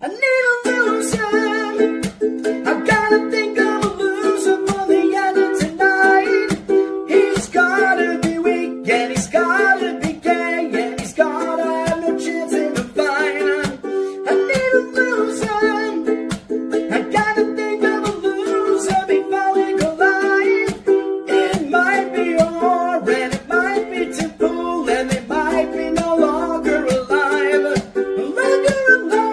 I need a loser. I've gotta think of a loser for the end of tonight. He's gotta be weak and he's gotta be gay and he's gotta have no chance in the fight. I need a loser. I gotta think of a loser before we collide. It might be or and it might be Tipu and they might be no longer alive. Longer alive.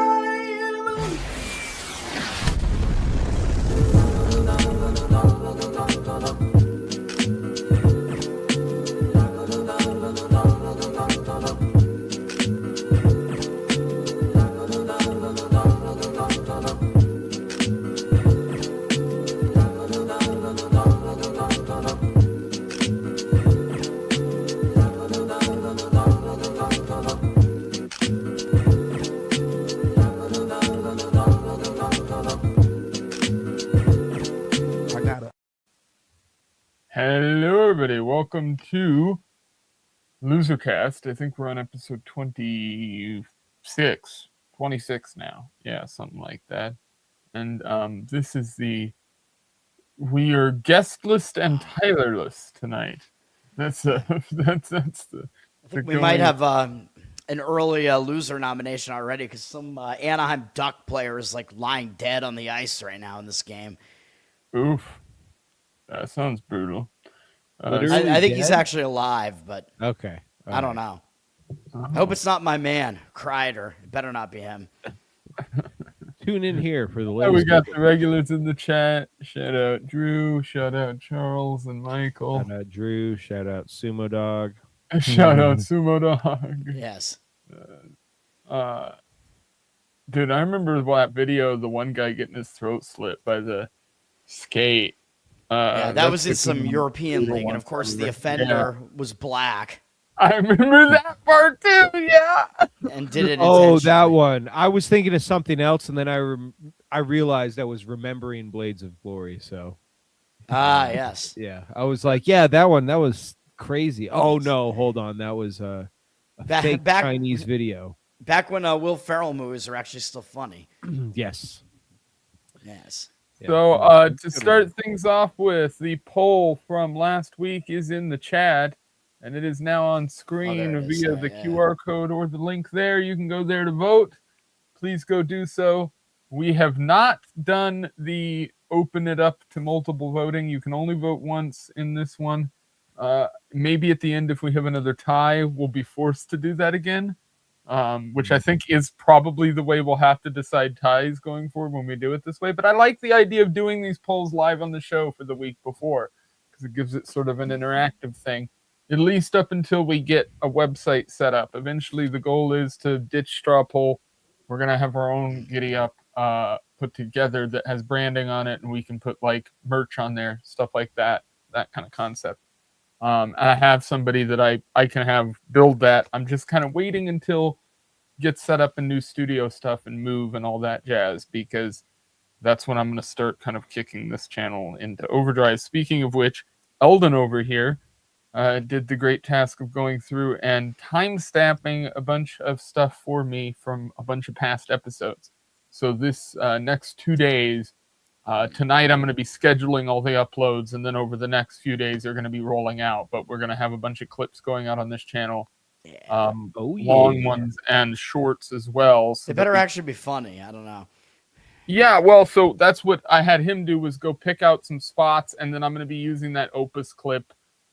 Hello, everybody. Welcome to LoserCast. I think we're on episode 26 now. Yeah, something like that. And this is we are guestless and Tylerless tonight. That's the I think we might have an early loser nomination already because some Anaheim Duck player is like lying dead on the ice right now in this game. Oof. That sounds brutal. I think he's actually alive, but Okay. I don't know. I hope it's not my man, Kreider. It better not be him. Tune in here for the Yeah, latest. we got the regulars in the chat. Shout out Drew. Shout out Charles and Michael. Shout out Drew. Shout out Sumo Dog. Shout out Sumo Dog. Yes. Dude, I remember that video of the one guy getting his throat slit by the skate. Yeah, that was in some European brutal league, and one. of course the offender was black I remember that part too. Yeah. and did it. Oh, that intentionally. one. I was thinking of something else, and then I realized I was remembering Blades of Glory. So Ah, yes. yeah, I was like, yeah, that one. That was crazy. Oh no, hold on. That was a fake back- Chinese video. Back when Will Ferrell movies are actually still funny. Yes. Yes. Yeah. So to start things off with, the poll from last week is in the chat, and it is now on screen there it is. via Yeah, the yeah. QR code or the link there. You can go there to vote. Please go do so. We have not done the open it up to multiple voting. You can only vote once in this one. Maybe at the end, if we have another tie, we'll be forced to do that again. Which I think is probably the way we'll have to decide ties going forward when we do it this way. But I like the idea of doing these polls live on the show for the week before because it gives it sort of an interactive thing, at least up until we get a website set up. Eventually, the goal is to ditch straw poll. We're going to have our own Giddy Up put together that has branding on it, and we can put like merch on there, stuff like that kind of concept. I have somebody that I can have build that. I'm just kind of waiting until get set up in new studio stuff and move and all that jazz, because that's when I'm going to start kind of kicking this channel into overdrive. Speaking of which, Eldon over here did the great task of going through and time stamping a bunch of stuff for me from a bunch of past episodes. So this next 2 days, tonight I'm going to be scheduling all the uploads, and then over the next few days they're going to be rolling out. But we're going to have a bunch of clips going out on this channel, long ones and shorts as well. So They better actually be funny. I don't know. Yeah, well, so that's what I had him do, was go pick out some spots, and then I'm going to be using that Opus clip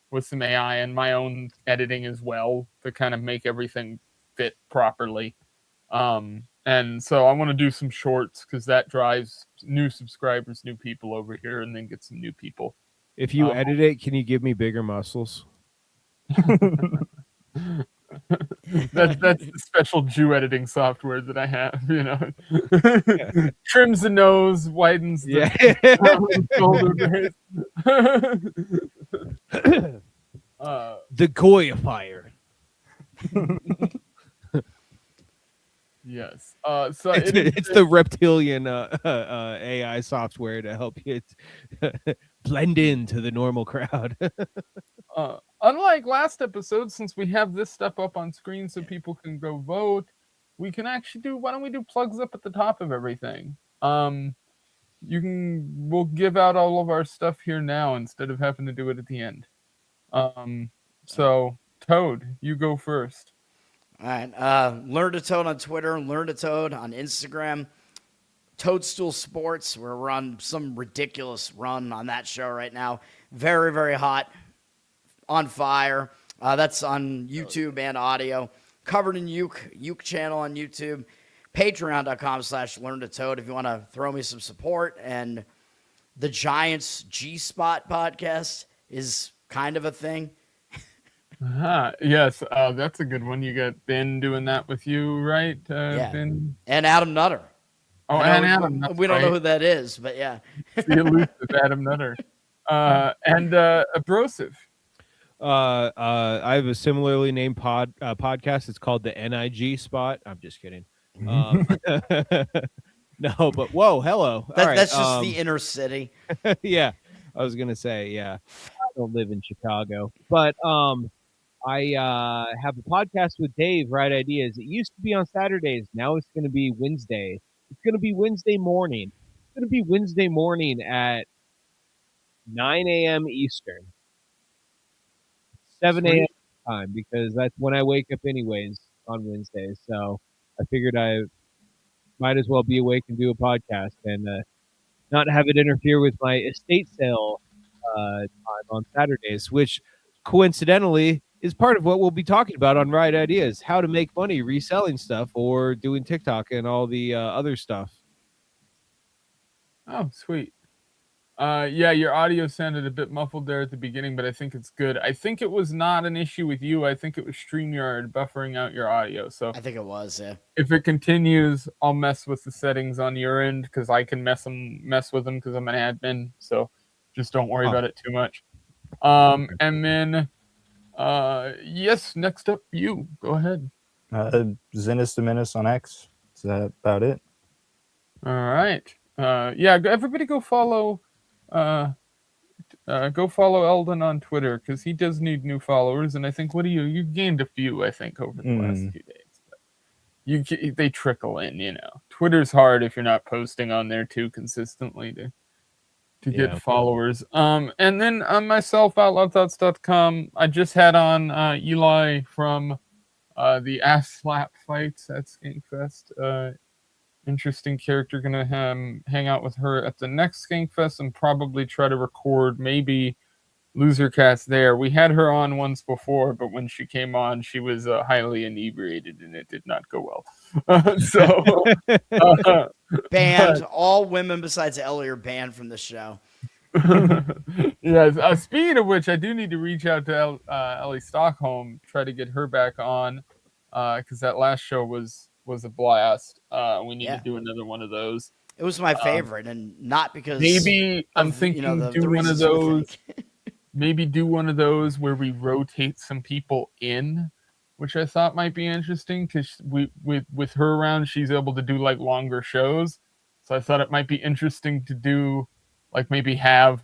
with some AI and my own editing as well to kind of make everything fit properly. And so I want to do some shorts because that drives new subscribers, new people over here, and then get some new people. If you edit it, can you give me bigger muscles? That's the special Jew editing software that I have, you know. Trims the nose, widens the shoulder blades. The Goyifier. Yes. So it's the reptilian AI software to help you blend into the normal crowd. Unlike last episode, since we have this stuff up on screen so people can go vote, we can actually do. Why don't we do plugs up at the top of everything? We'll give out all of our stuff here now instead of having to do it at the end. So Toad, you go first. All right. Learn to Toad on Twitter. Learn to Toad on Instagram. Toadstool Sports. We're on some ridiculous run on that show right now. Very, very hot. On fire. That's on YouTube and audio. Covered in Uke channel on YouTube. Patreon.com/LearnToToad if you want to throw me some support. And the Giants G-Spot podcast is kind of a thing. Yes, that's a good one. You got Ben doing that with you, right? Yeah. Ben? And Adam Nutter. Oh, and Adam. We don't know who that is, but yeah. The elusive Adam Nutter. And Abrosive. I have a similarly named podcast. It's called the NIG Spot. I'm just kidding. No, but whoa, hello. That's just the inner city. Yeah, I was gonna say, yeah. I don't live in Chicago, but I have a podcast with Dave. Right Ideas. It used to be on Saturdays. Now it's going to be Wednesday. It's going to be Wednesday morning. It's going to be Wednesday morning at 9 a.m. Eastern. 7 a.m. time, because that's when I wake up anyways on Wednesdays. So I figured I might as well be awake and do a podcast and not have it interfere with my estate sale time on Saturdays, which coincidentally is part of what we'll be talking about on Right Ideas, how to make money reselling stuff or doing TikTok and all the other stuff. Oh, sweet. Yeah, your audio sounded a bit muffled there at the beginning, but I think it's good. I think it was not an issue with you. I think it was StreamYard buffering out your audio. So I think it was, yeah. If it continues, I'll mess with the settings on your end because I can mess with them because I'm an admin. So just don't worry about it too much. And then, yes, next up, you. Go ahead. Zennis the Menace on X. Is that about it? All right. Yeah, everybody go follow Eldon on Twitter because he does need new followers, and I think you gained a few, I think, over the last few days. But they trickle in, you know. Twitter's hard if you're not posting on there too consistently to get followers. And then myself, OutloudThoughts.com. I just had on Eli from the Ass Slap fights at Skankfest. Interesting character. Gonna hang out with her at the next Skankfest and probably try to record maybe LoserCast there. We had her on once before, but when she came on, she was highly inebriated and it did not go well. So banned. All women besides Ellie are banned from the show. Yes. Speaking of which, I do need to reach out to Ellie Stockholm, try to get her back on because that last show was a blast. We need to do another one of those. It was my favorite, and not because maybe I'm thinking do one of those. Maybe do one of those where we rotate some people in, which I thought might be interesting because with her around, she's able to do like longer shows. So I thought it might be interesting to do like maybe have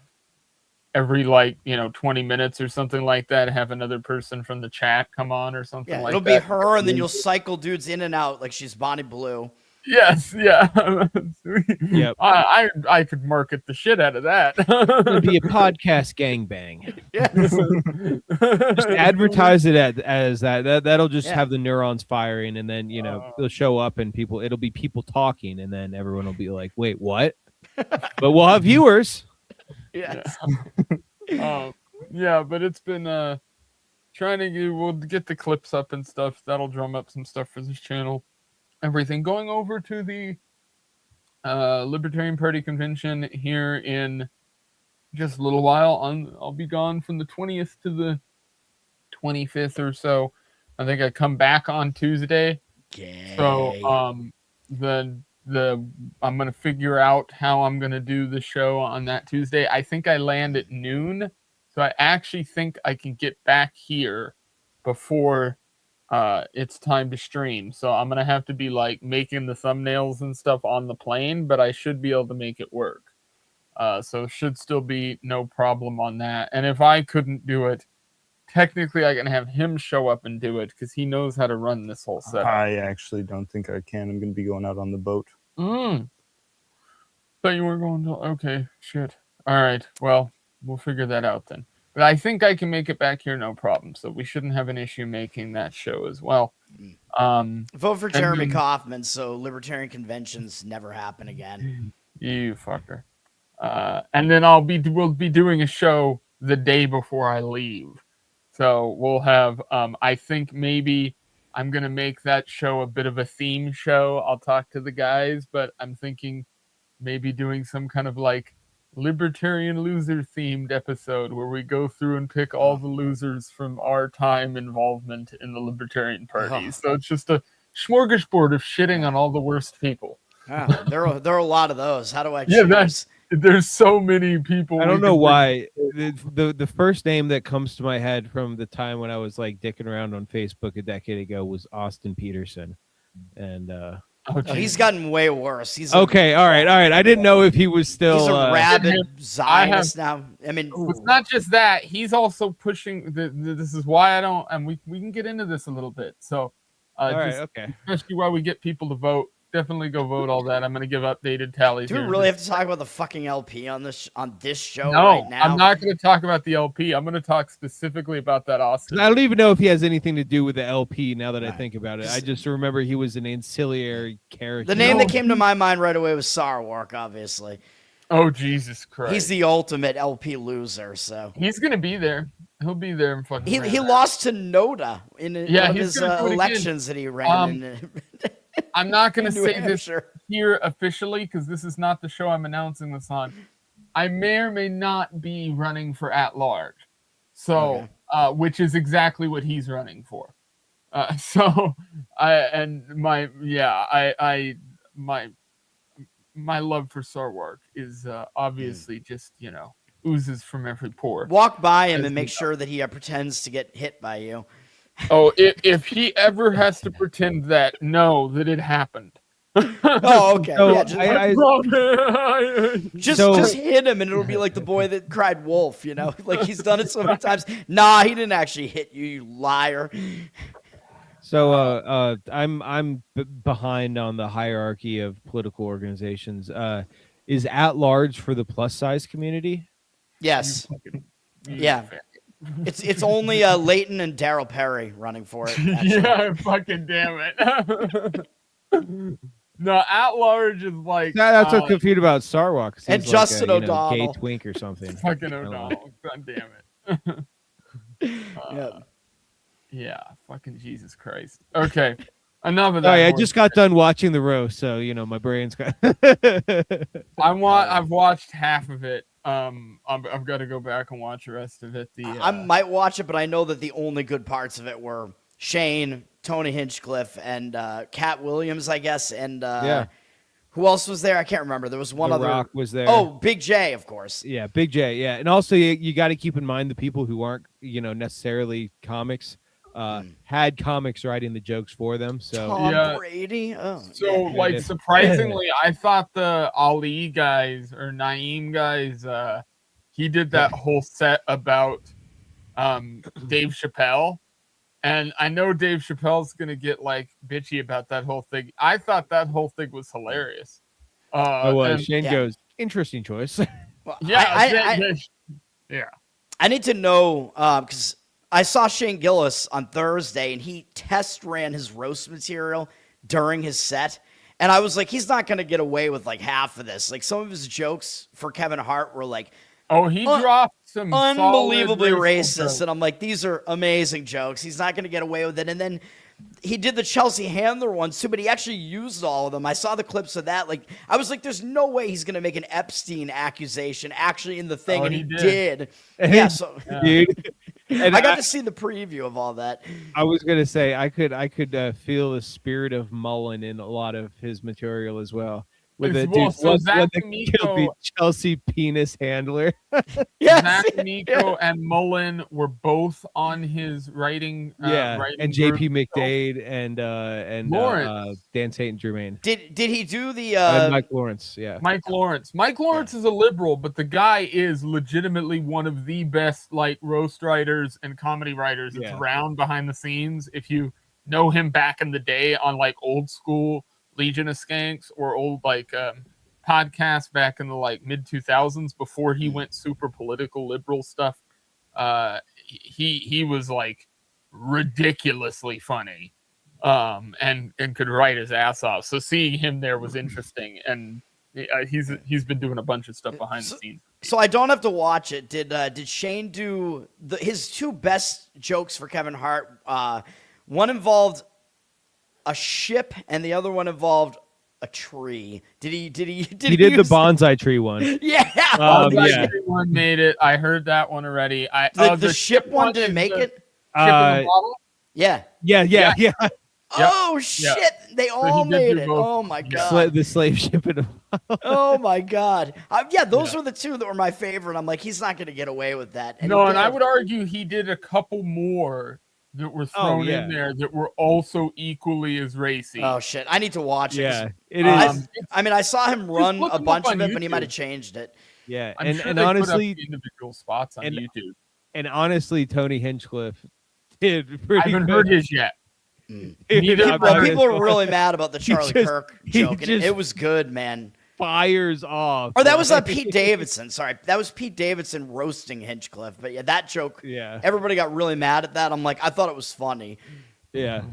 every 20 minutes or something like that, have another person from the chat come on or something like that. It'll be her, and then you'll cycle dudes in and out like she's Bonnie Blue. Yes, yeah. Yep. I could market the shit out of that. It'll be a podcast gangbang. Yes. Just advertise it as that. That'll just have the neurons firing, and then they'll show up and it'll be people talking, and then everyone will be like, "Wait, what?" But we'll have viewers. Yes. Yeah, but it's been we'll get the clips up and stuff. That'll drum up some stuff for this channel. Everything going over to the Libertarian Party convention here in just a little while. I'll be gone from the 20th to the 25th or so. I think I come back on Tuesday. Okay. So I'm gonna figure out how I'm gonna do the show on that Tuesday. I think I land at noon, so I actually think I can get back here before it's time to stream. So I'm gonna have to be like making the thumbnails and stuff on the plane, but I should be able to make it work. So should still be no problem on that. And if I couldn't do it, technically I can have him show up and do it because he knows how to run this whole setup. I actually don't think I can. I'm going to be going out on the boat. Thought you were going to. Okay, shit. All right. Well, we'll figure that out then. But I think I can make it back here, no problem. So we shouldn't have an issue making that show as well. Vote for Jeremy then- Kaufman so libertarian conventions never happen again. You fucker. And then we'll be doing a show the day before I leave. So we'll have I think maybe I'm gonna make that show a bit of a theme show. I'll talk to the guys, but I'm thinking maybe doing some kind of like libertarian loser themed episode where we go through and pick all the losers from our time involvement in the libertarian party. So it's just a smorgasbord of shitting on all the worst people. Yeah, there are a lot of those. How do I Yeah, choose? There's so many people. I we don't know could why. The first name that comes to my head from the time when I was like dicking around on Facebook a decade ago was Austin Peterson, and Oh, Oh, geez. he's gotten way worse. He's okay, all right. I didn't know if he was still. He's a rabid I Zionist now. I mean, It's not just that, he's also pushing this is why I don't, and we can get into this a little bit. So all right, just- okay. especially while we get people to vote, definitely go vote all that. I'm going to give updated tallies do we here. really have to talk about the fucking LP on this show No, right now? I'm not going to talk about the LP. I'm going to talk specifically about that Austin. I don't even know if he has anything to do with the LP. Now that I think about it, I just remember he was an ancillary character. The name that came to my mind right away was Sarwark, obviously. Oh, Jesus Christ. He's the ultimate LP loser, so. He's going to be there. He'll be there and fucking. He lost to Noda in one of he's his gonna do it again. elections that he ran in. I'm not going to New say this Hampshire. here officially because this is not the show I'm announcing this on. I may or may not be running for at large, so which is exactly what he's running for. My love for Sarwark is obviously just oozes from every pore. Walk by him As and make you know. sure that he pretends to get hit by you. Oh, if he ever has to pretend that, know that it happened. Oh, okay. So yeah, just hit him, and it'll be like the boy that cried wolf. Like he's done it so many times. Nah, he didn't actually hit you, you liar. So I'm behind on the hierarchy of political organizations. Is at large for the plus size community? Yes. Yeah. It's only Leighton and Daryl Perry running for it. Actually. Yeah, fucking damn it. No, at large is like That's what's confused about Sarwark. And He's Justin like a, O'Donnell. gay twink or something. fucking O'Donnell. God damn it. Yeah. Yeah, fucking Jesus Christ. Okay, enough of that. Sorry, I horse just got done watching the roast, so my brain's got. I've watched half of it. I've got to go back and watch the rest of it. I might watch it, but I know that the only good parts of it were Shane, Tony Hinchcliffe, and Cat Williams, I guess, and who else was there? I can't remember. There was one The other. Rock was there. Oh, Big J, of course. Yeah, Big J. Yeah, and also you got to keep in mind the people who aren't necessarily comics had comics writing the jokes for them. So Tom Brady. Oh, So, yeah. like, surprisingly, I thought the Ali guys or Naeem guys, he did that whole set about Dave Chappelle. And I know Dave Chappelle's going to get, like, bitchy about that whole thing. I thought that whole thing was hilarious. Shane goes, interesting choice. Well, Yeah. I need to know because I saw Shane Gillis on Thursday, and he test ran his roast material during his set. And I was like, he's not going to get away with, like, half of this. Like, some of his jokes for Kevin Hart were, like, Oh, he dropped some unbelievably solid racist. jokes. And I'm like, these are amazing jokes. He's not going to get away with it. And then he did the Chelsea Handler ones too, but he actually used all of them. I saw the clips of that. Like, I was like, there's no way he's going to make an Epstein accusation actually in the thing. Oh, and he he did. did. Yeah. So Dude. And I got to see the preview of all that. I was gonna say I could feel the spirit of Mullen in a lot of his material as well. with a Well, dude. so One Zach that killed the Amico, Chelsea penis handler. Yes. Zach Amico and Mullen were both on his writing. Yeah, Writing and group. JP McDade and Lawrence. Dan St. Germain Did he do the and Mike Lawrence. Yeah, Mike Lawrence. Mike Lawrence is a liberal, but the guy is legitimately one of the best like roast writers and comedy writers that's Yeah. around behind the scenes. If you know him back in the day on like old school Legion of Skanks or old like podcasts back in the like mid 2000s before he went super political liberal stuff, he was like ridiculously funny. And could write his ass off. So seeing him there was interesting, and he's been doing a bunch of stuff behind the scenes. So I don't have to watch it. Did Shane do his two best jokes for Kevin Hart? One involved a ship, and the other one involved a tree. He did the bonsai tree one. Yeah. Yeah. One made it. I heard that one already. The ship one didn't make it. Ship in the bottle? Yeah. Yeah. Oh shit! They all he did made do it. both. Oh my god. The slave ship in a Oh my god. Those were the two that were my favorite. I'm like, he's not going to get away with that. No, he and I did. would argue he did a couple more that were thrown in there that were also equally as racy. Oh shit! I need to watch it. Yeah, it is. I mean, I saw him run look a him bunch up of on it, but he YouTube. might have changed it. Yeah, I'm and sure and they put up honestly, individual spots on YouTube. And honestly, Tony Hinchcliffe did I pretty haven't good. heard his yet. Neither People are really mad about the Charlie Kirk he joke, and just- it was good, man. Fires off. Or that was Pete Davidson. Sorry, that was Pete Davidson roasting Hinchcliffe. But yeah, that joke. Yeah. Everybody got really mad at that. I'm like, I thought it was funny. Yeah.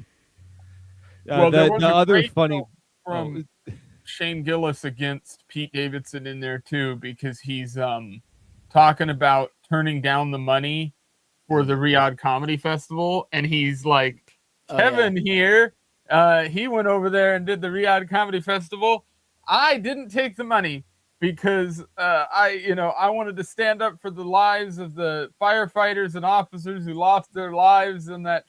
Well, there the was a other great funny joke from Shane Gillis against Pete Davidson in there too, because he's talking about turning down the money for the Riyadh Comedy Festival, and he's like, Kevin here, he went over there and did the Riyadh Comedy Festival. I didn't take the money because I wanted to stand up for the lives of the firefighters and officers who lost their lives in that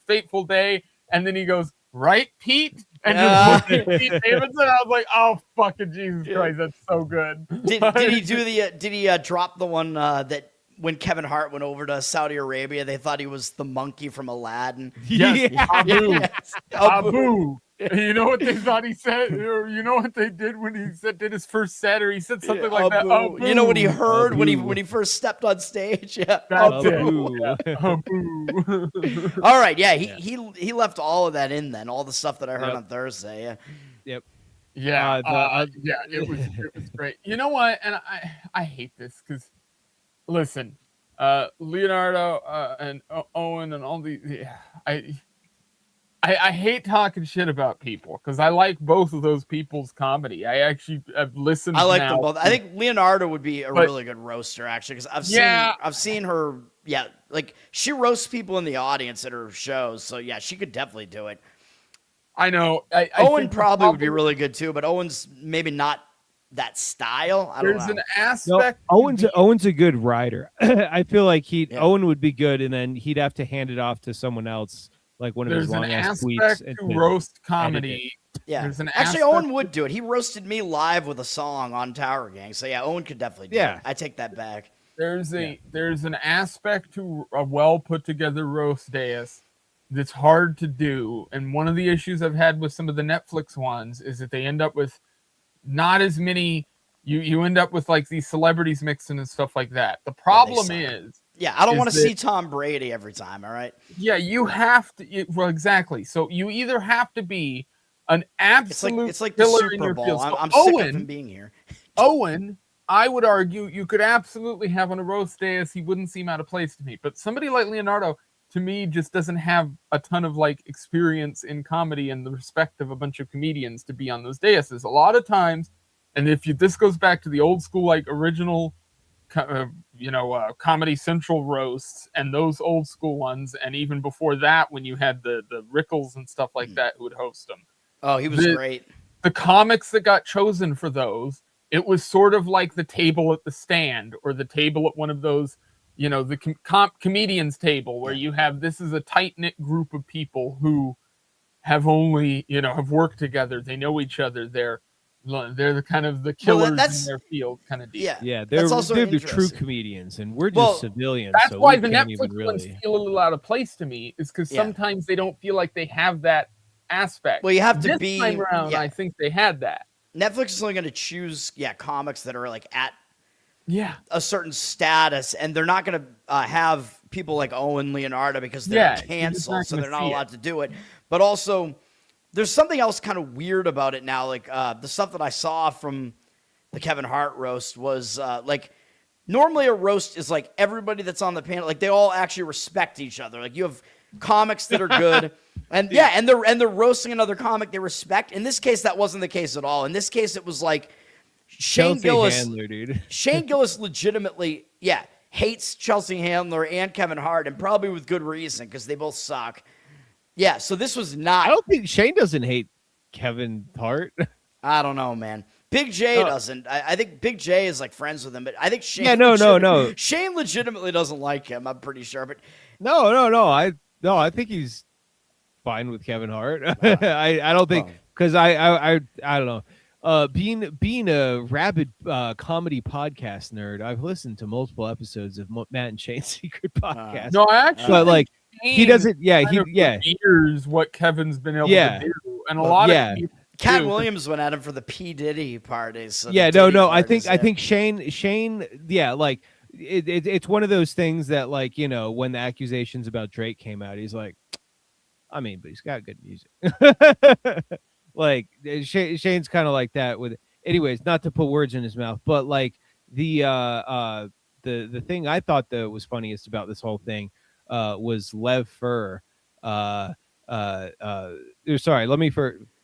fateful day. And then he goes, right, Pete? And just looked at Pete Davidson. I was like, oh, fucking Jesus Christ, that's so good. Did he do the? Did he drop the one that when Kevin Hart went over to Saudi Arabia, they thought he was the monkey from Aladdin? Yes, Abu. Yes. Abu. You know what they thought he said? Or you know what they did when he did his first set, or he said something like that. Abu. You know what he heard when Abu. he first stepped on stage? Yeah. That's Abu. it. Abu. All right, yeah, he left all of that in then, all the stuff that I heard on Thursday. Yeah. Yep. Yeah, it was great. You know what? And I hate this because, listen, Leonardo and Owen and all these. I hate talking shit about people because I like both of those people's comedy. I've listened. I like now. them both. I think Leonardo would be a really good roaster actually, because I've seen her. Yeah, like she roasts people in the audience at her shows. So yeah, she could definitely do it. I know. Owen probably would be really good too, but Owen's maybe not that style. I don't know. There's an No, aspect. Owen's a good writer. I feel like Owen would be good, and then he'd have to hand it off to someone else, like one of his There's an long ass tweets. aspect to roast comedy. Yeah, There's an actually, aspect Owen would do it. He roasted me live with a song on Tower Gang. So yeah, Owen could definitely do it. I take that back. There's an aspect to a well put together roast dais that's hard to do, and one of the issues I've had with some of the Netflix ones is that they end up with not as many. You end up with like these celebrities mixed in and stuff like that. The problem is, I don't want to see Tom Brady every time. All right. Yeah, you have to. Well, exactly. So you either have to be an absolute it's like the killer in Super your Bowl. field. So I'm sick of him being here. Owen, I would argue you could absolutely have on a roast dais. He wouldn't seem out of place to me. But somebody like Leonardo, to me, just doesn't have a ton of like experience in comedy and the respect of a bunch of comedians to be on those daises. A lot of times, and this goes back to the old school like original, Comedy Central roasts and those old school ones, and even before that when you had the Rickles and stuff like that who would host them. Oh, he was great. The comics that got chosen for those, it was sort of like the table at the stand or the table at one of those, the comedians table where you have, this is a tight-knit group of people who have only, have worked together. They know each other. They're the kind of the killers that's- in their field kind of deal. Yeah, Yeah, that's also they're the true interesting. comedians, and we're just Well, civilians. That's so why we the can't Netflix even ones really. feel a little out of place to me, is because Yeah. sometimes they don't feel like they have that aspect. Well, you have to this be. time around, yeah. I think they had that. Netflix is only going to choose comics that are like at Yeah. a certain status, and they're not going to have people like Owen Leonardo because they're Yeah, canceled, you're just so not they're gonna not see allowed to do it. But also, there's something else kind of weird about it now. Like the stuff that I saw from the Kevin Hart roast was like normally a roast is like everybody that's on the panel, like they all actually respect each other. Like you have comics that are good. And and they're roasting another comic they respect. In this case, that wasn't the case at all. In this case, it was like Shane Chelsea Gillis. Handler, dude. Shane Gillis legitimately, hates Chelsea Handler and Kevin Hart, and probably with good reason because they both suck. Yeah, so this was not. I don't think Shane doesn't hate Kevin Hart. I don't know, man. Big J doesn't. I think Big J is like friends with him, but I think Shane. Yeah, no. Shane legitimately doesnn't like him. I'm pretty sure, but No. I think he's fine with Kevin Hart. I don't think because I don't know. Being a rabid comedy podcast nerd, I've listened to multiple episodes of Matt and Shane's Secret Podcast. No, I actually. but like he doesn't. Yeah, kind of reveres what Kevin's been able to do, and a lot of people. Cat do. Williams went at him for the P Diddy parties. So yeah, the Diddy no. I parties, think Shane. Yeah, like it's one of those things that like when the accusations about Drake came out, he's like, I mean, but he's got good music. Like Shane's kind of like that with. Anyways, not to put words in his mouth, but like the thing I thought that was funniest about this whole thing was Lev Fur. Sorry,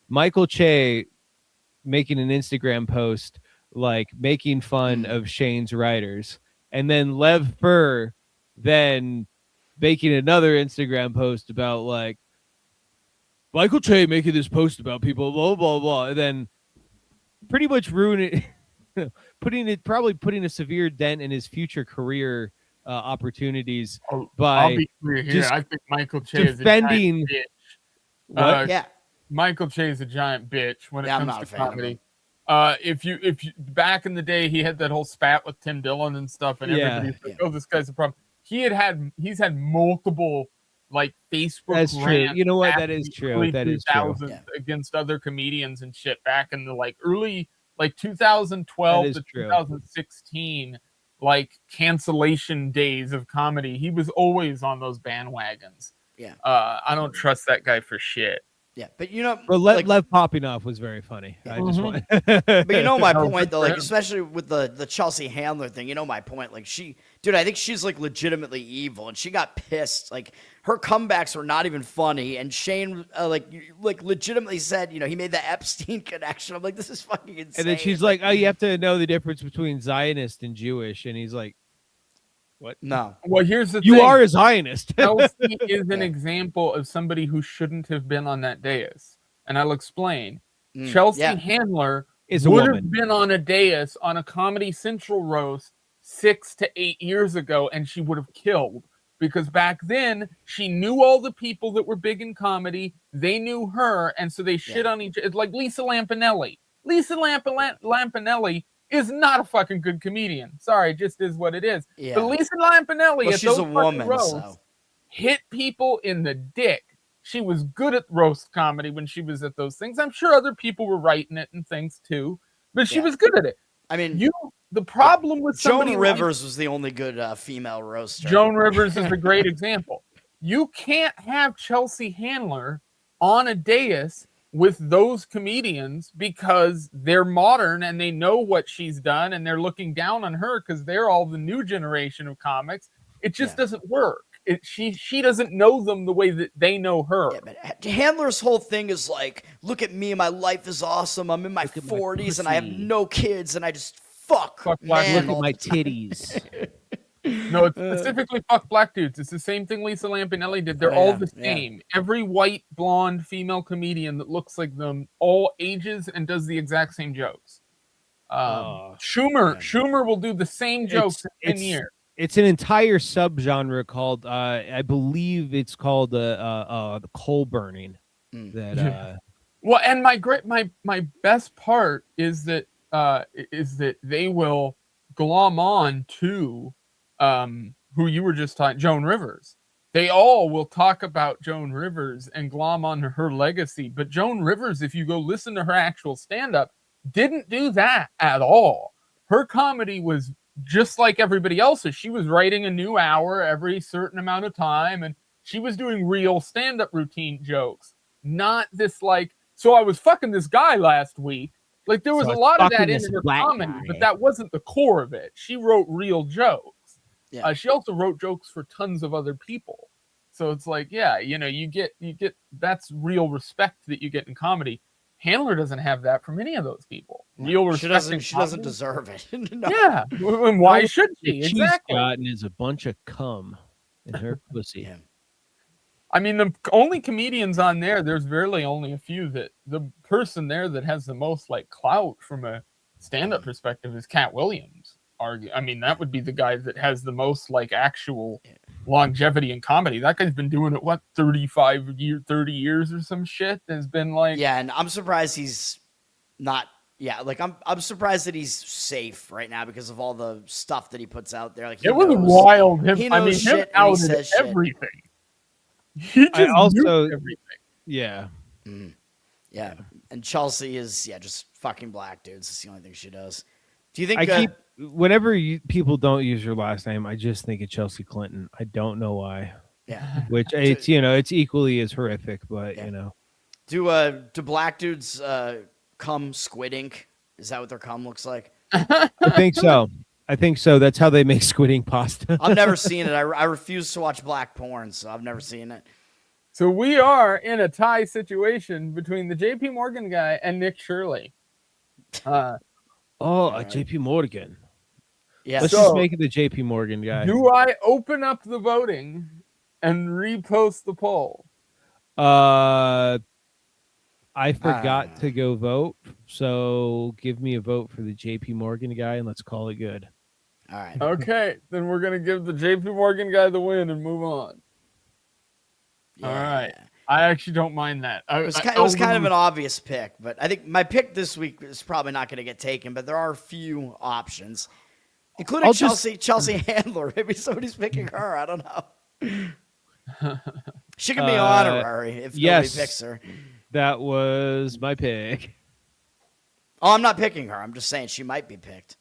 Michael Che making an Instagram post like making fun of Shane's writers, and then Lev Fur then making another Instagram post about like Michael Che making this post about people, blah blah blah, and then pretty much ruining it, putting a severe dent in his future career opportunities by I'll be clear here. just I think Michael Che defending is a giant bitch. what? Michael Che is a giant bitch when it I'm comes not to a fan of comedy. If you back in the day, he had that whole spat with Tim Dillon and stuff, and everybody's like, "Oh, this guy's a problem." He's had multiple like Facebook. That's true. You know what? That is true. That is true. Against other comedians and shit back in the like early 2012 to 2016, like cancellation days of comedy. He was always on those bandwagons. Yeah. I don't trust that guy for shit. Yeah, but but Lev popping off was very funny. I just want. But you know my No, point though, good for like him. especially with the Chelsea Handler thing. You know my point. Like I think she's like legitimately evil, and she got pissed. Like her comebacks were not even funny, and Shane like legitimately said, he made the Epstein connection. I'm like, this is fucking insane. And then she's like, "Oh, you have to know the difference between Zionist and Jewish," and he's like, "What? No. Well, here's the You thing. are a Zionist." Chelsea is an example of somebody who shouldn't have been on that dais, and I'll explain. Chelsea Handler Is a would woman. have been on a dais on a Comedy Central roast 6 to 8 years ago, and she would have killed. Because back then, she knew all the people that were big in comedy. They knew her, and so they shit on each other. Like Lisa Lampanelli. Lisa Lampanelli is not a fucking good comedian. Sorry, it just is what it is. Yeah. But Lisa Lampanelli, at she's those a woman, roasts, so hit people in the dick. She was good at roast comedy when she was at those things. I'm sure other people were writing it and things too, but she was good at it. I mean, the problem with somebody Joan Rivers was the only good female roaster. Joan Rivers is a great example. You can't have Chelsea Handler on a dais with those comedians because they're modern and they know what she's done and they're looking down on her because they're all the new generation of comics. It just doesn't work. She doesn't know them the way that they know her. Yeah, but Handler's whole thing is like, look at me, my life is awesome. I'm in my 40s and I have no kids and I just fuck black men women. all my the time. titties. No, it's specifically fuck black dudes. It's the same thing Lisa Lampanelli did. They're all the same. Every white, blonde, female comedian that looks like them all ages and does the exact same jokes. Schumer will do the same jokes in 10 years. It's an entire subgenre called, I believe it's called the coal burning. that Well, and my best part is that they will glom on to who you were just talking, Joan Rivers. They all will talk about Joan Rivers and glom on her legacy, but Joan Rivers, if you go listen to her actual stand-up, didn't do that at all. Her comedy was just like everybody else's. She was writing a new hour every certain amount of time, and she was doing real stand-up routine jokes, not this like, so I was fucking this guy last week. Like there was So a I was lot of that fucking in this her black comedy, guy. but that wasn't the core of it. She wrote real jokes. Yeah. She also wrote jokes for tons of other people. So it's like, yeah, you get that's real respect that you get in comedy. Handler doesn't have that from any of those people. Real respect. She doesn't deserve it. No. Yeah, and why should she? What she's Exactly. gotten is a bunch of cum in her pussy. Yeah. I mean, the only comedians on there's really only a few that the person there that has the most like clout from a stand-up perspective is Cat Williams. I mean, that would be the guy that has the most like actual longevity in comedy. That guy's been doing it 30 years or some shit. Has been like, Yeah, and I'm surprised he's not. Yeah, like I'm surprised that he's safe right now because of all the stuff that he puts out there. Like it was wild. He knows him shit and he outed says shit. everything. He just also- knew everything. yeah. Yeah, and Chelsea is just fucking black dudes. That's the only thing she does. Do you think? I keep whenever people don't use your last name, I just think of Chelsea Clinton. I don't know why. Yeah. Which it's it's equally as horrific, but Do black dudes cum squid ink? Is that what their cum looks like? I think so. That's how they make squid ink pasta. I've never seen it. I refuse to watch black porn, so I've never seen it. So we are in a tie situation between the JP Morgan guy and Nick Shirley. JP Morgan. Yeah. Let's So- just make it the JP Morgan guy. Do I open up the voting and repost the poll? I forgot to go vote, so give me a vote for the JP Morgan guy and let's call it good. All right. Okay, then we're gonna give the JP Morgan guy the win and move on. Yeah. All right. I actually don't mind that. It was kind of an obvious pick, but I think my pick this week is probably not going to get taken. But there are a few options, including Chelsea Handler. Maybe somebody's picking her. I don't know. She can be honorary if nobody picks her. That was my pick. Oh, I'm not picking her. I'm just saying she might be picked.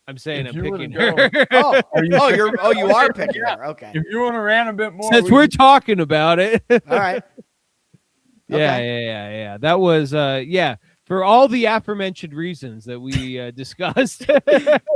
I'm saying If I'm you picking were to her. You are picking her. Okay. If you want to rant a bit more, Since we're talking about it. All right. Yeah. That was for all the aforementioned reasons that we discussed.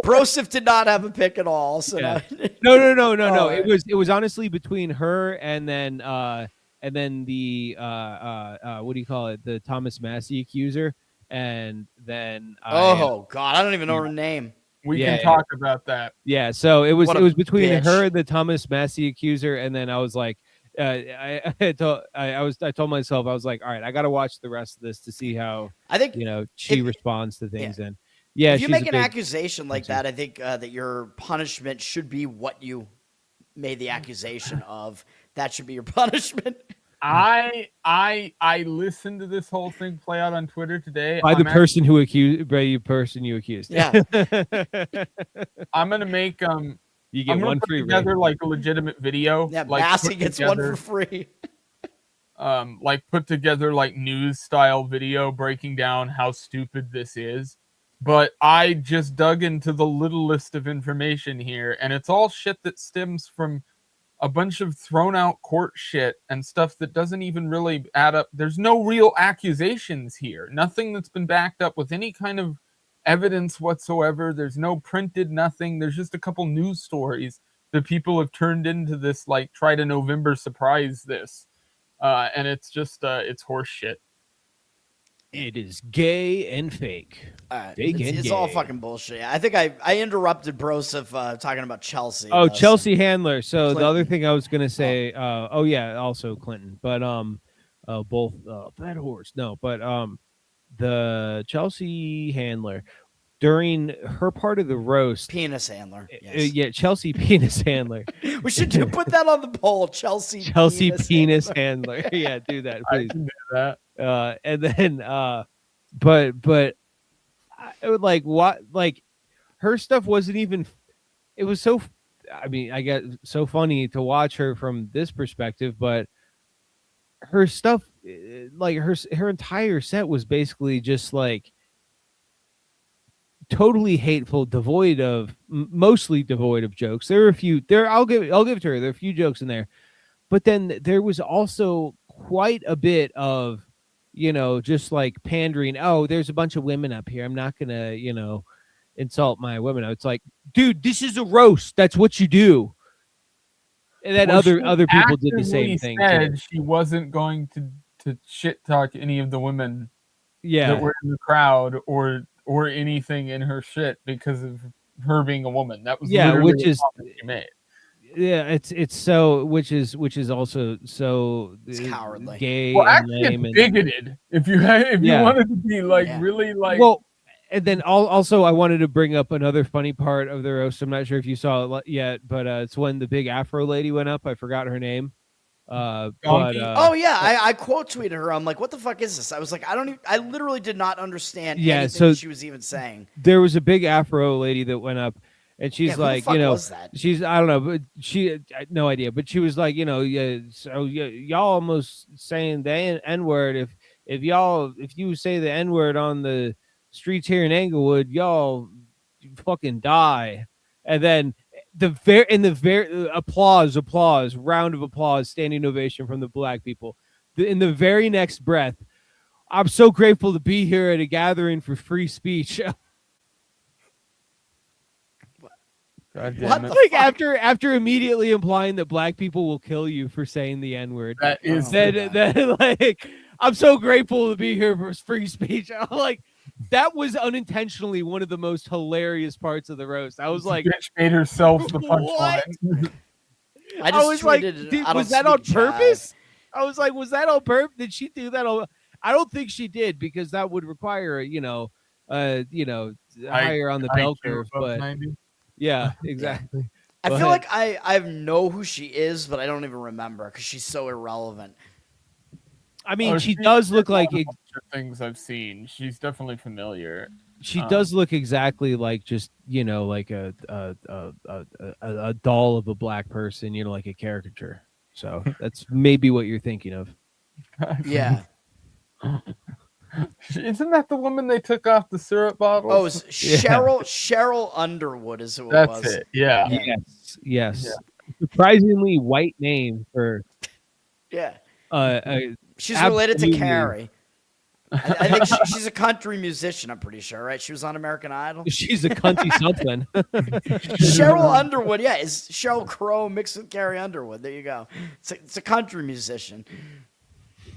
Broseph did not have a pick at all. So Yeah. no. No. Right. It was honestly between her and then the what do you call it? The Thomas Massey accuser, and then God, I don't even know her name. we can talk about that. Yeah, so it was What a between bitch. her and the Thomas Massey accuser, and then I was like, I told myself, I was like, all right, I got to watch the rest of this to see how I think she responds to things. And yeah, if you she's make a an big- accusation like that, I think that your punishment should be what you made the accusation of. That should be your punishment. I listened to this whole thing play out on Twitter today. by the person you accused. Yeah. I'm gonna make You get I'm gonna one put free together ring. like a legitimate video. Yeah, like, Massey put gets one together- for free. like put together like news style video breaking down how stupid this is. But I just dug into the little list of information here, and it's all shit that stems from a bunch of thrown out court shit and stuff that doesn't even really add up. There's no real accusations here. Nothing that's been backed up with any kind of evidence whatsoever. There's no printed nothing. There's just a couple news stories that people have turned into this, like, try to November surprise this. And it's just, it's horse shit. It is gay and fake. Fake and It's all gay. fucking bullshit. I think I interrupted Broseph talking about Chelsea. Oh, though, Chelsea Handler. So Clinton. the other thing I was gonna say, also Clinton, but both that horse. No, but the Chelsea Handler. during her part of the roast. Penis handler. Yes. Yeah, Chelsea Penis Handler. We should put that on the poll. Chelsea Penis Handler. Yeah, do that, I please. can do that. And then, but it would like her stuff wasn't even. It was so. I mean, I get so funny to watch her from this perspective, but her stuff, like her entire set was basically just like totally hateful, mostly devoid of jokes. There were a few there. I'll give it to her. There are a few jokes in there, but then there was also quite a bit of, just like pandering. Oh, there's a bunch of women up here. I'm not gonna, insult my women. It's like, dude, this is a roast. That's what you do. And then Well, other she people did the same actively thing. Said Too. she wasn't going to shit talk any of the women Yeah, that were in the crowd or anything in her shit because of her being a woman. That was literally which the is comment she made. yeah, it's so which is also so It's cowardly. gay Well, and actually, lame it's and bigoted. If you wanted to be like Yeah. really like well. And then also, I wanted to bring up another funny part of the roast. I'm not sure if you saw it yet, but it's when the big Afro lady went up. I forgot her name. But Donkey? Oh yeah, I quote tweeted her. I'm like, what the fuck is this? I was like, I literally did not understand anything she was even saying. there was a big Afro lady that went up, and she's Who the like, fuck was that? she's I don't know, but I had no idea, but she was like, so y'all almost saying the N word. If you say the N word on the streets here in Englewood, y'all fucking die. And then the very applause, round of applause, standing ovation from the black people. In the very next breath, I'm so grateful to be here at a gathering for free speech. God What damn it. the Like fuck? after immediately implying that black people will kill you for saying the N word. That is Then like, I'm so grateful to be here for free speech. I'm like, that was unintentionally one of the most hilarious parts of the roast. I was like, bitch made herself the What? punchline. I just was like, tweeted, dude, I don't was that on speak jive. purpose? I was like, was that on purpose? Did she do that? I don't think she did, because that would require, higher on the bell IQ curve. above But 90. yeah, exactly. I Go feel ahead. like I know who she is, but I don't even remember because she's so irrelevant. I mean, Oh, she does look like a bunch of things I've seen. She's definitely familiar. she does look exactly like just like a doll of a black person, like a caricature. So that's maybe what you're thinking of. Yeah. Isn't that the woman they took off the syrup bottles? Oh, it's Cheryl Underwood is who it That's was. it. Yeah. Yes. Yeah. Surprisingly white name for Yeah. She's absolutely. related to Carrie. I think she's a country musician, I'm pretty sure, right? She was on American Idol. She's a cunty something. Cheryl Underwood, yeah, is Sheryl Crow mixed with Carrie Underwood. There you go. It's a country musician.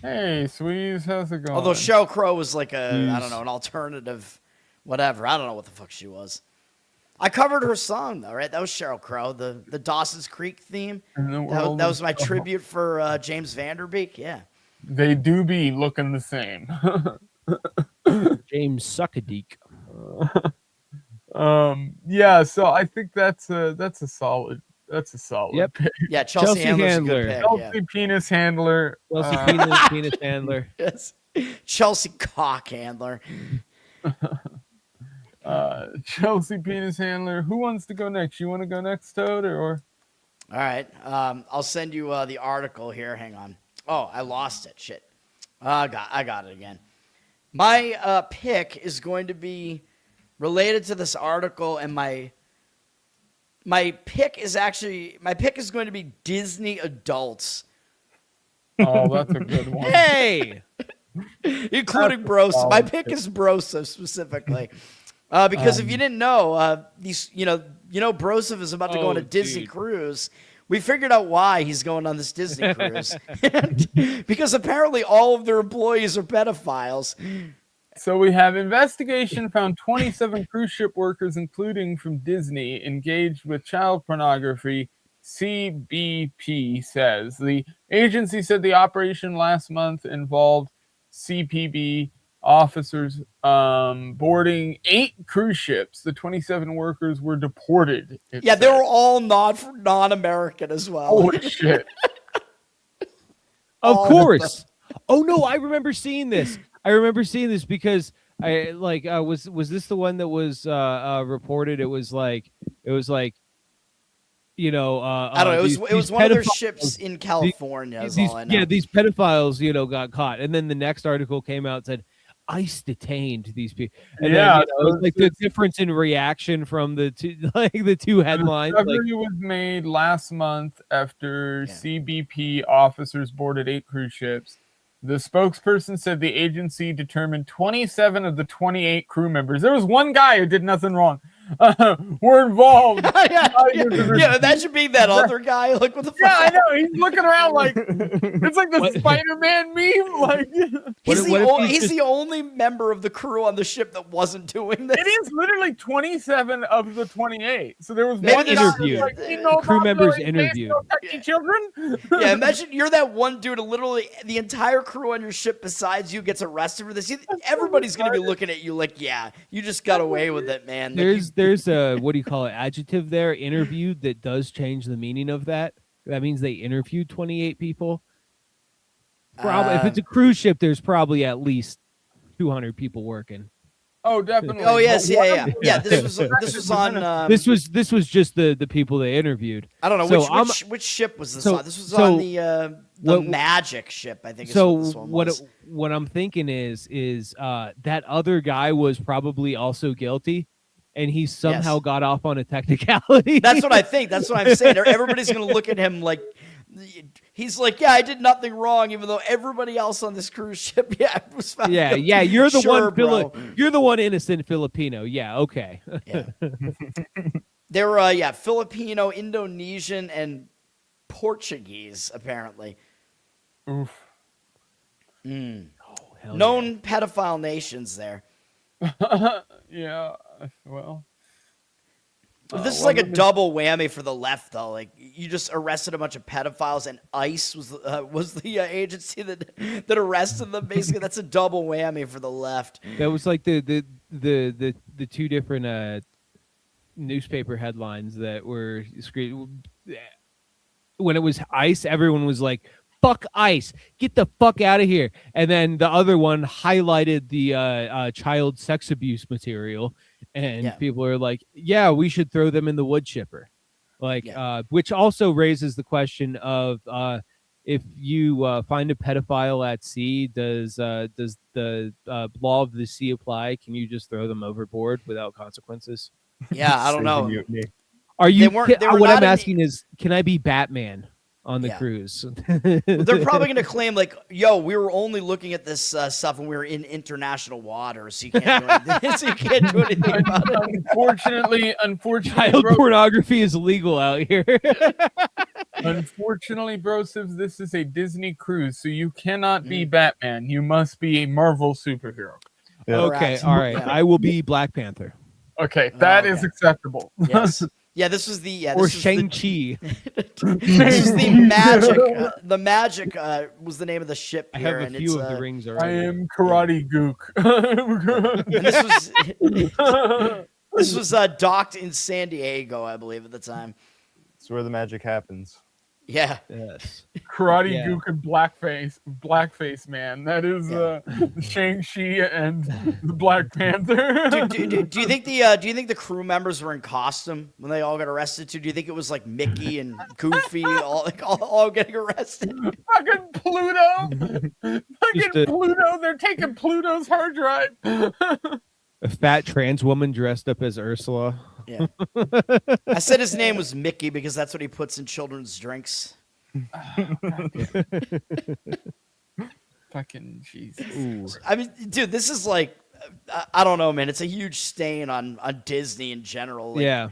Hey, Sweeze, how's it going? Although Sheryl Crow was like I don't know, an alternative whatever. I don't know what the fuck she was. I covered her song though, right? That was Sheryl Crow, the Dawson's Creek theme. That was my tribute for James Vanderbeek. Yeah. They do be looking the same. James Suckadeek. Yeah, so I think that's a solid Yep. pick. Yeah, Chelsea Handler's Handler. a good pick. Chelsea penis handler. Chelsea penis handler. Yes. Chelsea cock handler. Chelsea penis handler. Who wants to go next? You want to go next, Toad, or? All right. I'll send you the article here. Hang on. Oh, I lost it. Shit. I got it again. My pick is going to be related to this article, and my pick is going to be Disney adults, Oh, that's a good one. Hey. including Brosa. My pick is Brosa specifically. Because if you didn't know, Broseph is about to go on a Disney cruise. We figured out why he's going on this Disney cruise. Because apparently all of their employees are pedophiles. So we have investigation found 27 cruise ship workers, including from Disney, engaged with child pornography. CBP says the agency said the operation last month involved CPB officers boarding 8 cruise ships. The 27 workers were deported. Yeah, they were all non-American as well. Holy shit. Of All course. Oh no, I remember seeing this. Because I was this the one that was reported? It was like you know, I don't know. It was one of their ships in California. Is all I know. Yeah, these pedophiles, got caught, and then the next article came out and said ICE detained these people. And Yeah, then, it was like the difference in reaction from the two headlines. The discovery was made last month after CBP officers boarded 8 cruise ships. The spokesperson said the agency determined 27 of the 28 crew members. There was one guy who did nothing wrong. Were involved. Yeah, imagine being that other guy. Like, what the fuck? Yeah, I know. He's looking around like it's like the Spider-Man meme. Like he's the only member of the crew on the ship that wasn't doing this. it is literally 27 of the 28. So there was Maybe one they guy interviewed. like, you know, Crew about members the interviewed. children. Yeah, imagine you're that one dude and literally the entire crew on your ship besides you gets arrested for this. Everybody's going to be looking at you like, yeah, you just got away with it, man. Like, There's a what do you call it, adjective there, interviewed, that does change the meaning of that. That means they interviewed 28 people. Probably if it's a cruise ship, there's probably at least 200 people working. Oh, definitely. Oh yes, yeah. This was on. This was just the people they interviewed. I don't know which ship was this on. This was on the Magic ship, I think. So this one was. what I'm thinking is that other guy was probably also guilty, and he somehow got off on a technicality. That's what I think. That's what I'm saying. Everybody's going to look at him like he's like, yeah, I did nothing wrong, even though everybody else on this cruise ship, was found guilty. You're the one. You're the one innocent Filipino. Yeah, okay. Yeah. They were Filipino, Indonesian, and Portuguese apparently. Oof. Known pedophile nations there. Yeah. Well. This is like a double whammy for the left, though. Like, you just arrested a bunch of pedophiles, and ICE was the agency that arrested them. Basically, that's a double whammy for the left. That was like the two different newspaper headlines that were screened. When it was ICE, everyone was like, "Fuck ICE, get the fuck out of here!" And then the other one highlighted the child sex abuse material. And people are like, yeah, we should throw them in the wood chipper. Like, which also raises the question of if you find a pedophile at sea, does the law of the sea apply? Can you just throw them overboard without consequences? Yeah, I don't know. Are you? What I'm asking is, is, can I be Batman on the cruise? They're probably going to claim like, yo, we were only looking at this stuff when we were in international waters, so you can't do anything, about it. Unfortunately, child pornography is legal out here. Unfortunately, Brosivs, this is a Disney cruise, so you cannot be Batman. You must be a Marvel superhero. Yeah. Okay, all right. I will be Black Panther. Okay, that is acceptable. Yes. Yeah, this was the or Shang-Chi. This is the Magic. The Magic was the name of the ship here. I have a few of the rings already. I am Karate Gook. And this was docked in San Diego, I believe, at the time. That's where the magic happens. Yeah. Yes. Karate Gook and Blackface man. That is Shang-Chi and the Black Panther. Do you think the crew members were in costume when they all got arrested too? Do you think it was like Mickey and Goofy all getting arrested? Fucking Pluto. Pluto. They're taking Pluto's hard drive. A fat trans woman dressed up as Ursula. Yeah. I said his name was Mickey because that's what he puts in children's drinks. Fucking Jesus. Ooh. I mean, dude, this is like, I don't know, man. It's a huge stain on Disney in general. Like,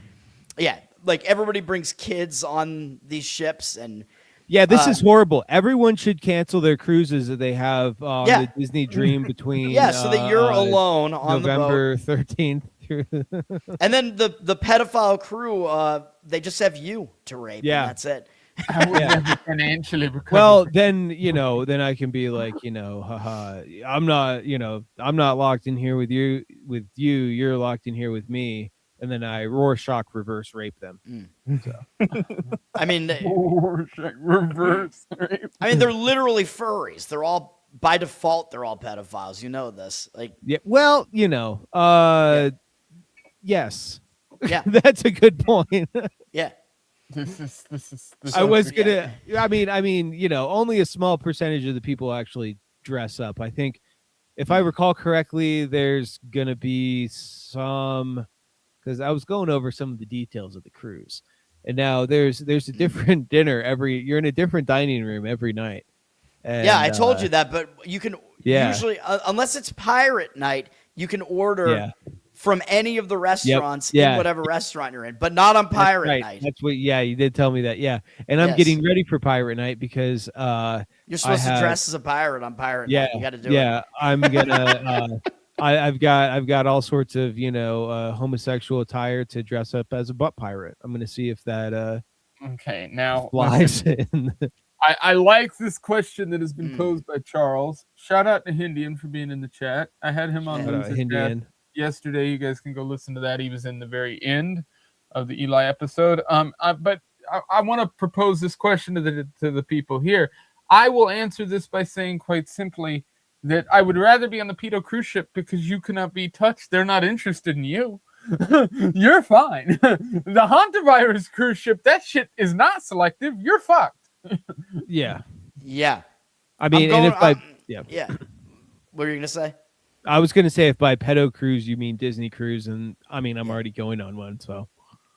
yeah. Like everybody brings kids on these ships, and this is horrible. Everyone should cancel their cruises that they have on the Disney Dream between so that you're alone on November the boat. 13th. And then the pedophile crew, they just have you to rape. Yeah, and that's it. I would Yeah. never financially recover. Well, then then I can be like, haha, I'm not locked in here with you. You're locked in here with me, and then I Rorschach reverse rape them. I mean, reverse. Right? I mean, they're literally furries. They're all by default. They're all pedophiles. You know this. Like, Yeah. Well, yes, yeah, that's a good point. yeah. This is. I was is- gonna. I mean, only a small percentage of the people actually dress up. I think, if I recall correctly, there's gonna be some, because I was going over some of the details of the cruise, and now there's a different dinner you're in a different dining room every night. And, Yeah, I told you that, but you can Yeah. usually, unless it's pirate night, you can order Yeah. from any of the restaurants Yeah. in whatever restaurant you're in, but not on That's pirate right. night. That's what. Yeah, you did tell me that. Yeah, and I'm Yes. getting ready for pirate night because You're supposed to have- dress as a pirate on pirate yeah, night. You got to do yeah, it. I'm gonna. I've got all sorts of homosexual attire to dress up as a butt pirate. I'm gonna see if that Okay, now flies in. I like this question that has been Mm. posed by Charles. Shout out to Hindian for being in the chat. I had him on LoserCast Hindian. yesterday. You guys can go listen to that. He was in the very end of the Eli episode. But I want to propose this question to the people here. I will answer this by saying quite simply that I would rather be on the pedo cruise ship because you cannot be touched. They're not interested in you. You're fine. The hantavirus cruise ship, that shit is not selective. You're fucked. Yeah, Yeah. I mean, I'm and if going- by yeah, Yeah. What were you going to say? I was gonna say if by pedo cruise you mean Disney cruise, and I mean I'm already going on one, so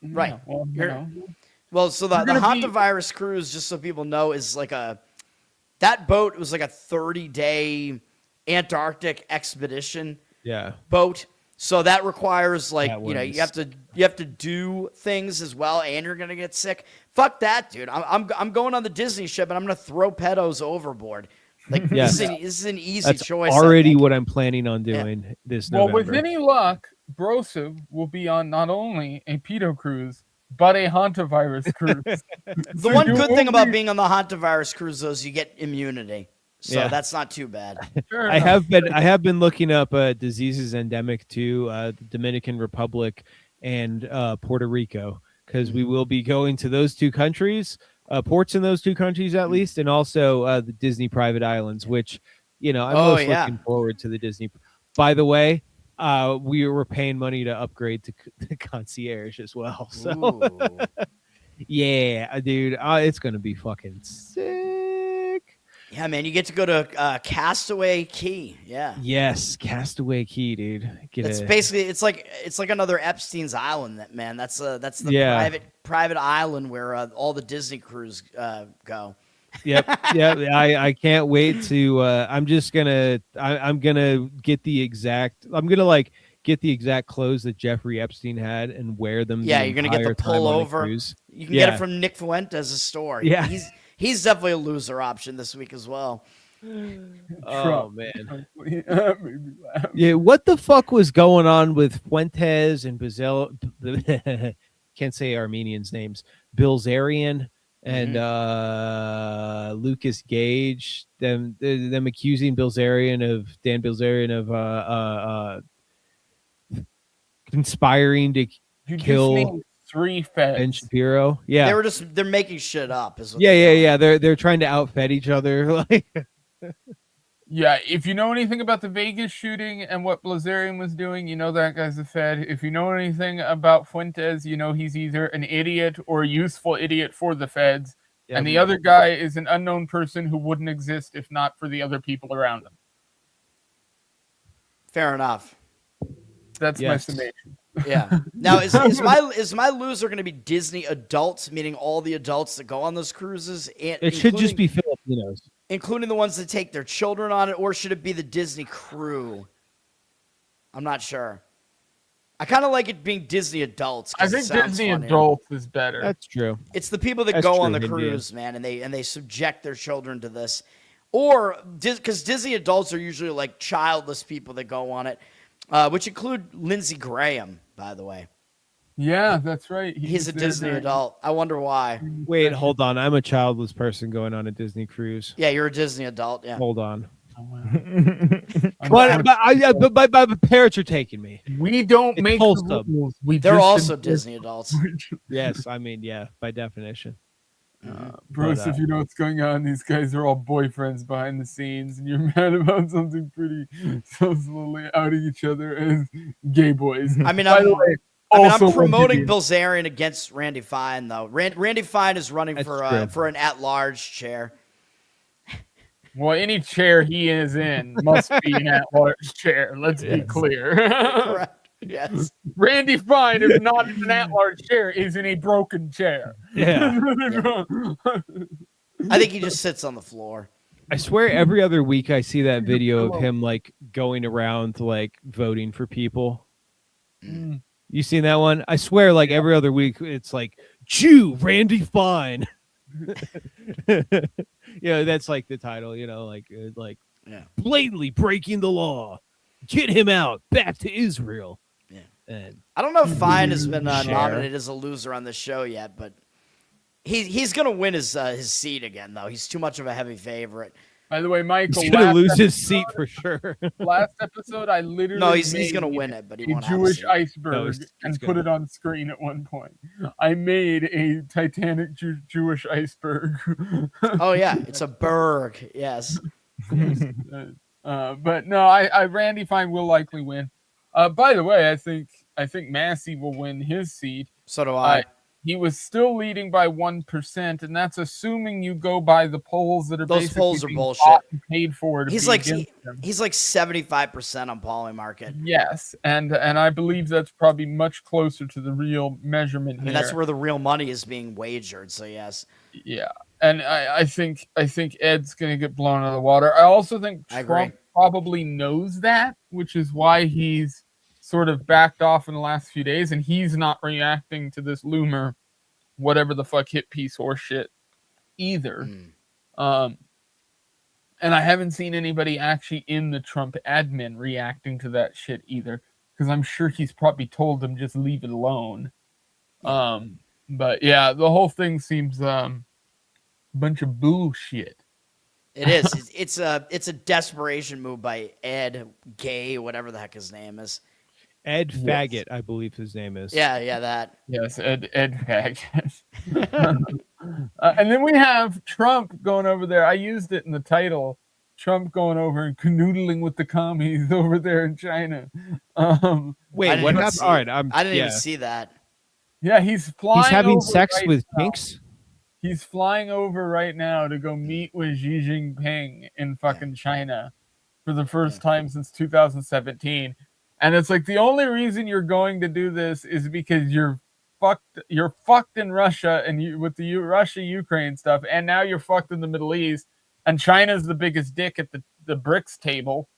Right. Yeah, well, You're- Well, so the You're gonna be- hantavirus cruise, just so people know, is like that boat was like a 30-day Antarctic expedition yeah. boat. So that requires like, That you was- have to do things as well, and you're gonna get sick. Fuck that, dude. I'm going on the Disney ship, and I'm gonna throw pedos overboard. Like Yeah. this is an easy That's choice. I already think. what I'm planning on doing this Well, November. with any luck, Brosive will be on not only a pedo cruise, but a hantavirus cruise. The one good thing about being on the hantavirus cruise though is you get immunity, so Yeah. that's not too bad. Sure I enough. have been looking up diseases endemic to the Dominican Republic and Puerto Rico, because we will be going to those two countries, ports in those two countries at least, and also the Disney private islands, which I'm Oh, most yeah. looking forward to the Disney. By the way, we were paying money to upgrade to the concierge as well. So Ooh. yeah, dude, it's gonna be fucking sick. Yeah, man, you get to go to Castaway Key. Yeah. Yes, Castaway Key, dude. It's basically it's like another Epstein's Island. That's the Yeah. private island where all the Disney crews go. Yep. I can't wait to I'm gonna get the exact get the exact clothes that Jeffrey Epstein had and wear them. Yeah, the you're gonna get the entire time on pullover. cruise. You can get Yeah. it from Nick Fuentes' store. Yeah. He's definitely a loser option this week as well. Oh Trump. man. Made me laugh. Yeah, what the fuck was going on with Fuentes and Bazel? Can't say Armenians' names. Bilzerian and Lucas Gage. Them accusing Dan Bilzerian of conspiring to You kill just named 3 feds. Ben Shapiro. Yeah, They're making shit up. Is what yeah. they're doing. They're trying to outfed each other. Like, Yeah, if you know anything about the Vegas shooting and what Blazarian was doing, you know that guy's a Fed. If you know anything about Fuentes, you know he's either an idiot or a useful idiot for the Feds. yeah, And the other guy is an unknown person who wouldn't exist if not for the other people around him. Fair enough. That's my Yes. summation. Yeah. Now is my loser going to be Disney adults, meaning all the adults that go on those cruises? And it should just including- be Filipinos. including the ones that take their children on it, or should it be the Disney crew? I'm not sure. I kind of like it being Disney adults. 'cause I it think sounds Disney funnier. adults is better. That's true. It's the people that That's go true, on the Indian. cruise, man, and they subject their children to this, or because Disney adults are usually like childless people that go on it, which include Lindsey Graham, by the way. Yeah, that's right. He's a was there Disney during- adult. I wonder why. Wait, hold on. I'm a childless person going on a Disney cruise. Yeah, you're a Disney adult. Yeah. Hold on. Oh, wow. But my parents are taking me. We don't It's make wholesome. the rules. We They're just also enforce Disney adults. Yes, I mean, yeah, by definition. Bruce, if you know what's going on, these guys are all boyfriends behind the scenes, and you're mad about something pretty so slowly outing each other as gay boys. I mean, By the way, I'm also promoting lesbian. Bilzerian against Randy Fine, though. Randy Fine is running That's true. for an at-large chair. Well, any chair he is in must be an at-large chair. Let's be clear. Correct. Yes. Randy Fine, if not in an at-large chair, is in a broken chair. Yeah. I think he just sits on the floor. I swear every other week I see that video of him like going around to like voting for people. Mm. You seen that one? I swear like every other week it's like Jew Randy Fine. That's like the title, like Yeah. blatantly breaking the law. Get him out back to Israel. Yeah. And I don't know if Fine has been Share. nominated as a loser on this show yet, but he's gonna win his seat again, though. He's too much of a heavy favorite. By the way, Michael, he's gonna lose his episode- seat for sure. Last episode, I literally No, he's made gonna win it, but he a won't have a Jewish seat. iceberg No, he's and put gonna- it on screen at one point. I made a Titanic Jewish iceberg. Oh yeah, it's a berg. Yes. But no, I Randy Fine will likely win. By the way, I think Massey will win his seat. So do I. He was still leading by 1%, and that's assuming you go by the polls that are Those basically polls are being bullshit. bought and paid for. To He's be like against them. he's like 75% on Polymarket. Yes, and I believe that's probably much closer to the real measurement. I mean, that's where the real money is being wagered. So yes, Yeah, and I think Ed's gonna get blown out of the water. I also think I agree. Trump probably knows that, which is why he's sort of backed off in the last few days, and he's not reacting to this Loomer, whatever the fuck hit piece or shit either. And I haven't seen anybody actually in the Trump admin reacting to that shit either, because I'm sure he's probably told them just leave it alone. But yeah, the whole thing seems a bunch of bullshit. it is. It's a desperation move by Ed Gay, whatever the heck his name is. Ed Faggot, I believe his name is. Yeah, that. Yes, Ed Faggot. And then we have Trump going over there. I used it in the title. Trump going over and canoodling with the commies over there in China. I Wait, didn't what even happened? see All it. right, I didn't yeah. even see that. Yeah, he's flying. He's having over sex right with now. pinks. He's flying over right now to go meet with Xi Jinping in fucking China for the first time since 2017. And it's like the only reason you're going to do this is because you're fucked in Russia and you with the Russia-Ukraine stuff, and now you're fucked in the Middle East, and China's the biggest dick at the BRICS table.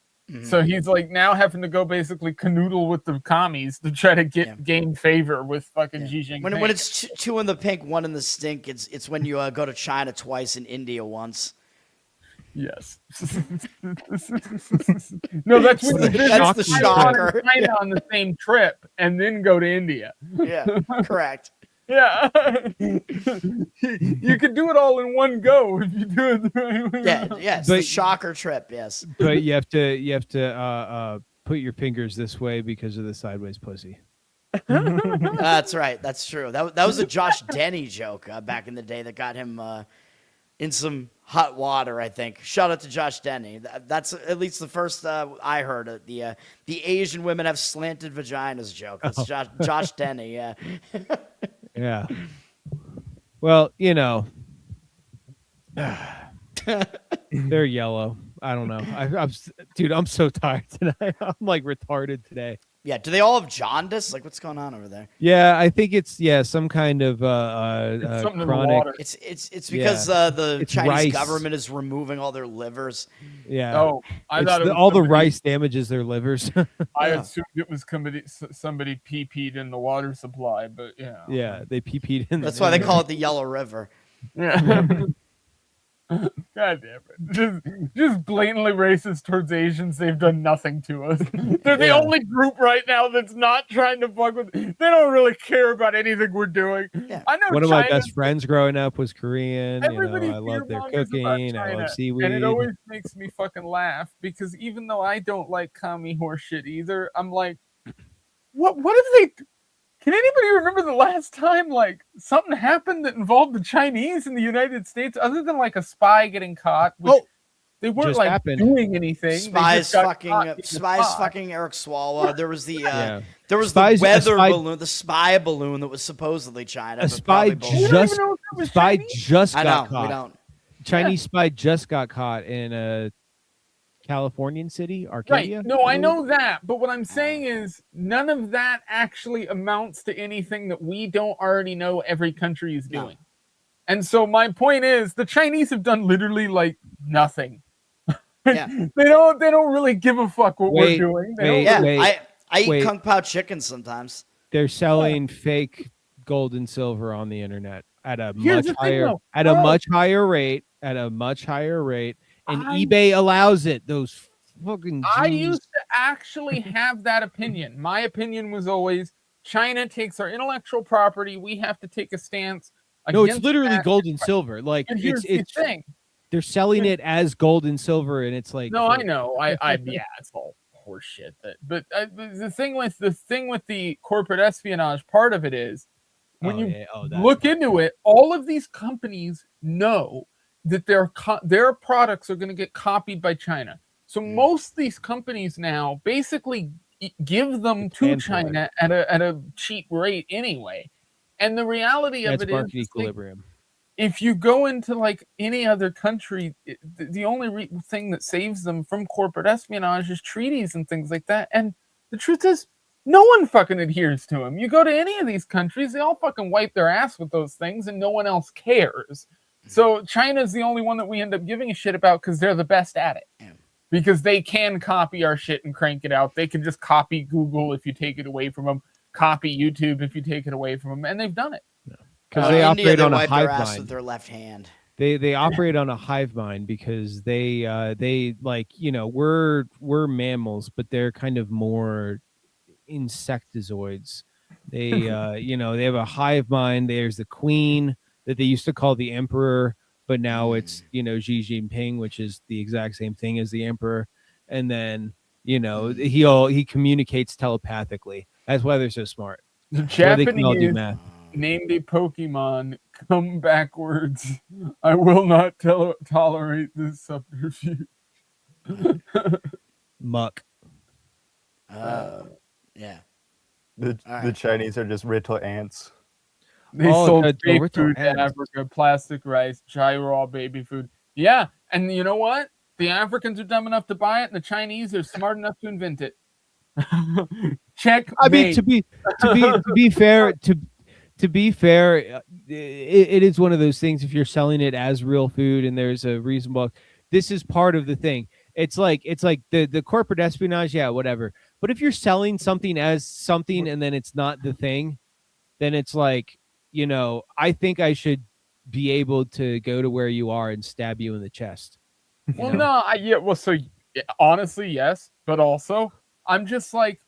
So he's like now having to go basically canoodle with the commies to try to gain favor with fucking Xi Jinping. When it's two in the pink, one in the stink, it's when you go to China twice and India once. Yes. No, that's when you visit That's the shocker. China on the same trip and then go to India. Yeah, correct. Yeah. You could do it all in one go if you do it the right way. Yeah, it's the But- shocker trip. Yes. But you have to put your fingers this way because of the sideways pussy. That's right. That's true. That was a Josh Denny joke back in the day that got him in some hot water, I think. Shout out to Josh Denny. That's at least the first I heard of the Asian women have slanted vaginas joke. That's Josh Denny. Yeah. Yeah. Well, they're yellow. I don't know. Dude, I'm so tired tonight. I'm like retarded today. Yeah. Do they all have jaundice? Like, what's going on over there? Yeah, I think it's some kind of It's something in the chronic. water. It's because the It's Chinese rice. government is removing all their livers. Yeah. Oh, I thought it was all the somebody- rice damages their livers. I assumed it was somebody pee-peed in the water supply, but yeah. Yeah, they pee-peed in. That's why they call it the Yellow River. Yeah. God damn it. Just blatantly racist towards Asians. They've done nothing to us. They're the Yeah. only group right now that's not trying to fuck with. They don't really care about anything we're doing. Yeah. I know One of my China. best friends growing up was Korean. Everybody I love their fearmongers about cooking. I China, love and seaweed. it always makes me fucking laugh because even though I don't like commie horse shit either, I'm like, what have they? Can anybody remember the last time like something happened that involved the Chinese in the United States, other than like a spy getting caught? Which Oh, they weren't just like happened. doing anything. They Spies just got fucking caught being a spies spy. fucking Eric Swalwell. There was the Yeah. there was Spies- the a weather spy- balloon, the spy balloon that was supposedly China. A but spy probably bullshit. We don't just even know if that was spy Chinese. just I got know we caught. don't. Chinese spy just got caught in a Californian city, Arcadia. Right. No, I believe. know that. But what I'm saying is none of that actually amounts to anything that we don't already know every country is No. doing. And so my point is the Chinese have done literally like nothing. Yeah. They don't really give a fuck what Wait, we're doing. They wait, don't Yeah, wait, I eat wait. kung pao chicken sometimes. They're selling fake gold and silver on the internet at a Here's much the thing, higher though. at a Bro. much higher rate and I- eBay allows it. Those fucking I Jews. used to actually have that opinion. My opinion was always China takes our intellectual property. We have to take a stance. No, it's against literally that. gold and silver. Like And here's the it's thing. they're selling it as gold and silver, and it's like No, I know. Yeah, it's all horseshit. But the thing with the corporate espionage part of it is when look into it, all of these companies know that their products are going to get copied by China. So most of these companies now basically give them to Stand for it. China at a cheap rate anyway. And the reality That's of it market is, equilibrium. if you go into like any other country, the only thing that saves them from corporate espionage is treaties and things like that. And the truth is, no one fucking adheres to them. You go to any of these countries, they all fucking wipe their ass with those things, and no one else cares. So China's the only one that we end up giving a shit about because they're the best at it. Yeah. Because they can copy our shit and crank it out. They can just copy Google if you take it away from them, copy YouTube if you take it away from them, and they've done it. Because they India, operate they on a wipe their hive ass mind. with their left hand. They operate on a hive mind because they like we're mammals, but they're kind of more insectozoids. They they have a hive mind. There's the queen that they used to call the emperor, but now it's Xi Jinping, which is the exact same thing as the emperor. And then he communicates telepathically. That's why they're so smart. The That's why they can all do Japanese math. named a Pokemon come backwards. I will not tolerate this subterfuge. Muck. Yeah. The Alright. Chinese are just little ants. They Oh, sold that's fake overtime. food to Africa, plastic rice, chai raw baby food. Yeah, and you know what? The Africans are dumb enough to buy it, and the Chinese are smart enough to invent it. Check. I mean, to be fair, to be fair, it is one of those things. If you're selling it as real food and there's a reasonable, this is part of the thing. It's like the corporate espionage, yeah, whatever. But if you're selling something as something and then it's not the thing, then it's like, I think I should be able to go to where you are and stab you in the chest. Well, no, honestly, yes, but also I'm just like,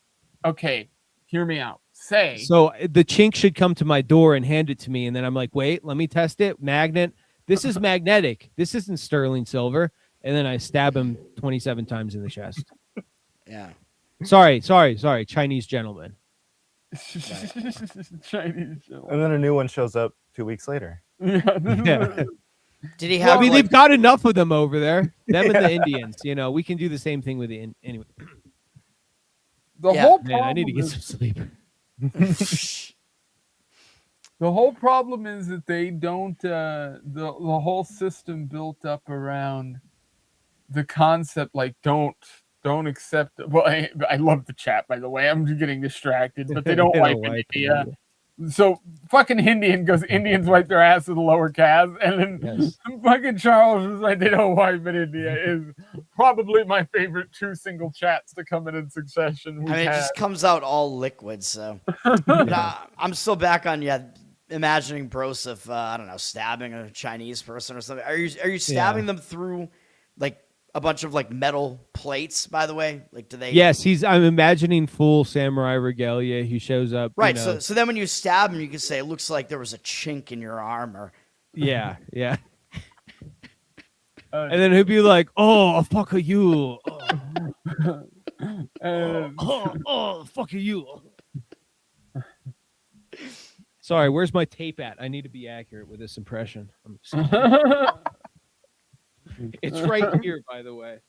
okay, hear me out. So the chink should come to my door and hand it to me, and then I'm like, wait, let me test it. Magnet. This is magnetic. This isn't sterling silver. And then I stab him 27 times in the chest. Yeah. Sorry, Chinese gentleman. Chinese. And then a new one shows up 2 weeks later. Yeah. Did he have? They've got enough of them over there. Them and the Indians. We can do the same thing with the anyway. The Yeah. whole Man, problem I need to get is- some sleep. The whole problem is that they don't. The whole system built up around the concept, like don't accept. Well, I love the chat, by the way. I'm getting distracted, but they don't wipe in India. So fucking Indians wipe their ass with the lower caste, and then fucking Charles was like, they don't wipe in India is probably my favorite 2 single chats to come in succession. I mean, it just comes out all liquid. So I'm still back on imagining Broseph, I don't know, stabbing a Chinese person or something. Are you stabbing them through like a bunch of like metal plates? By the way, like do they? Yes, I'm imagining full samurai regalia. He shows up. Right. You know, So then when you stab him, you can say it looks like there was a chink in your armor. yeah. And then he'll be like, "Oh, fuck you! Fuck you!" Sorry, where's my tape at? I need to be accurate with this impression. It's right here, by the way.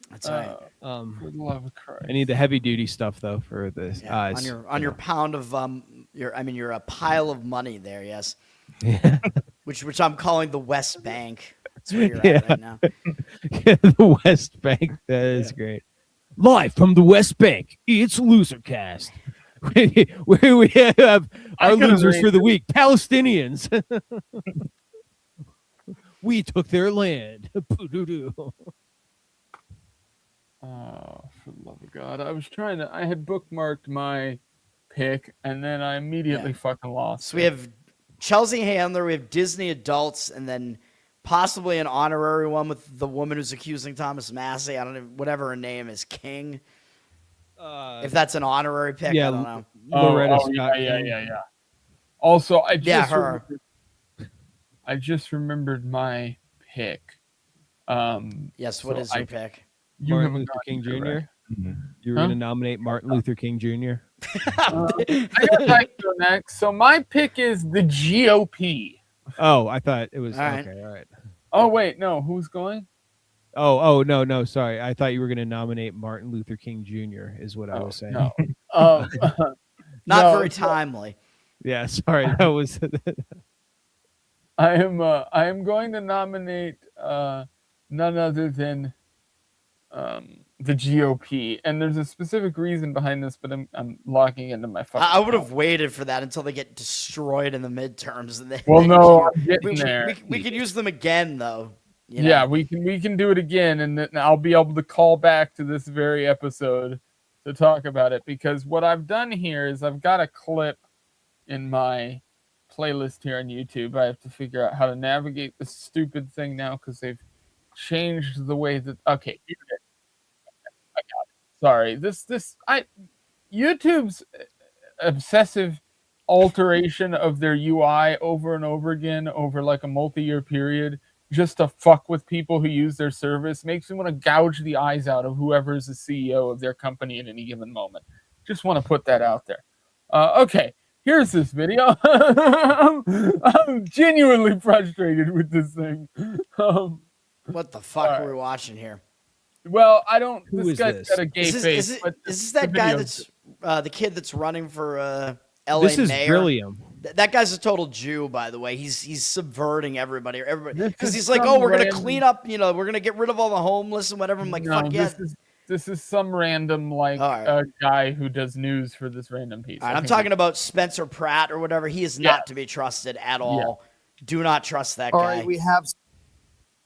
That's right. For the love of Christ. I need the heavy duty stuff though for this. Yeah, on your pound of your a pile of money there. Yes. Yeah. Which I'm calling the West Bank. That's where you're at right now. The West Bank. That is great. Live from the West Bank, it's LoserCast. Where we have our losers for the week, Palestinians. We took their land. Oh, for the love of God. I had bookmarked my pick, and then I immediately fucking lost So we have Chelsea Handler, we have Disney adults, and then possibly an honorary one with the woman who's accusing Thomas Massey. I don't know, whatever her name is, King. If that's an honorary pick, I don't know. Loretta Scott. Yeah. Also, I just remembered my pick. Yes, what is your pick? Martin Luther King Jr. You were going to nominate Martin Luther King Jr. I got like to go next. So my pick is the GOP. Oh, I thought it was all right. Okay. All right. Oh wait, no, who's going? Oh no, sorry. I thought you were going to nominate Martin Luther King Jr. is what I was saying. No. Not very timely. Yeah, sorry. That was. I am going to nominate none other than the GOP, and there's a specific reason behind this, but I'm locking into my fucking. I would have waited for that until they get destroyed in the midterms, and then. Well, no, I'm getting there. We could use them again, though. You know? Yeah, we can do it again, and then I'll be able to call back to this very episode to talk about it, because what I've done here is I've got a clip in my playlist here on YouTube. I have to figure out how to navigate this stupid thing now because they've changed the way that. Okay, I got it. Sorry, YouTube's obsessive alteration of their UI over and over again over like a multi-year period, just to fuck with people who use their service, makes me want to gouge the eyes out of whoever is the CEO of their company at any given moment. Just want to put that out there. Okay, here's this video. I'm genuinely frustrated with this thing. What the fuck are we watching here? Well, I don't. Who this is guy's this? got a gay face. Is this that guy that's the kid that's running for LA This is mayor? brilliant. That guy's a total Jew, by the way. He's subverting everybody, because is he's like, some oh, we're gonna random- clean up, we're gonna get rid of all the homeless and whatever. I'm like, No, fuck yeah. this is some random guy who does news for this random piece. All right, I'm talking about Spencer Pratt or whatever. He is not to be trusted at all. Do not trust that guy. All right, we have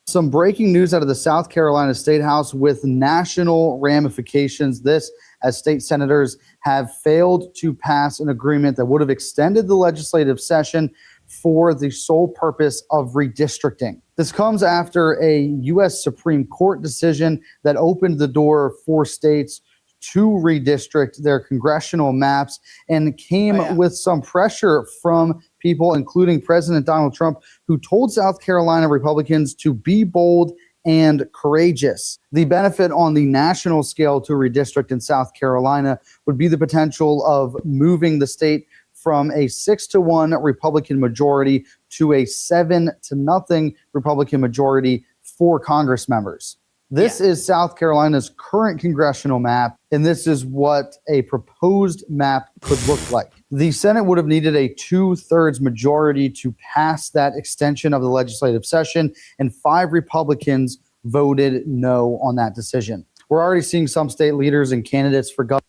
some breaking news out of the South Carolina State House with national ramifications. This, as state senators have failed to pass an agreement that would have extended the legislative session for the sole purpose of redistricting. This comes after a U.S. Supreme Court decision that opened the door for states to redistrict their congressional maps, and came with some pressure from people, including President Donald Trump, who told South Carolina Republicans to be bold and courageous. The benefit on the national scale to redistrict in South Carolina would be the potential of moving the state from a 6-1 Republican majority to a 7-0 Republican majority for Congress members. This is South Carolina's current congressional map, and this is what a proposed map could look like. The Senate would have needed a 2/3 majority to pass that extension of the legislative session, and 5 Republicans voted no on that decision. We're already seeing some state leaders and candidates for governor.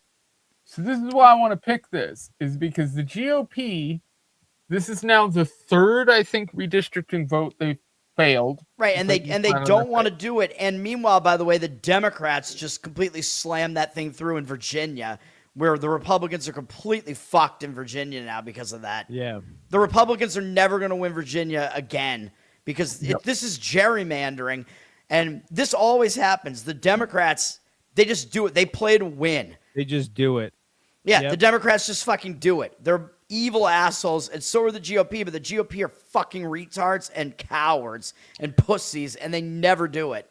So this is why I want to pick this, is because the GOP, this is now the third, I think, redistricting vote they've failed. Right, and they don't want to do it. And meanwhile, by the way, the Democrats just completely slammed that thing through in Virginia, where the Republicans are completely fucked in Virginia now because of that. Yeah. The Republicans are never going to win Virginia again because this is gerrymandering, and this always happens. The Democrats, they just do it. They play to win. They just do it. Yeah, Yep. the Democrats just fucking do it. They're evil assholes, and so are the GOP, but the GOP are fucking retards and cowards and pussies, and they never do it.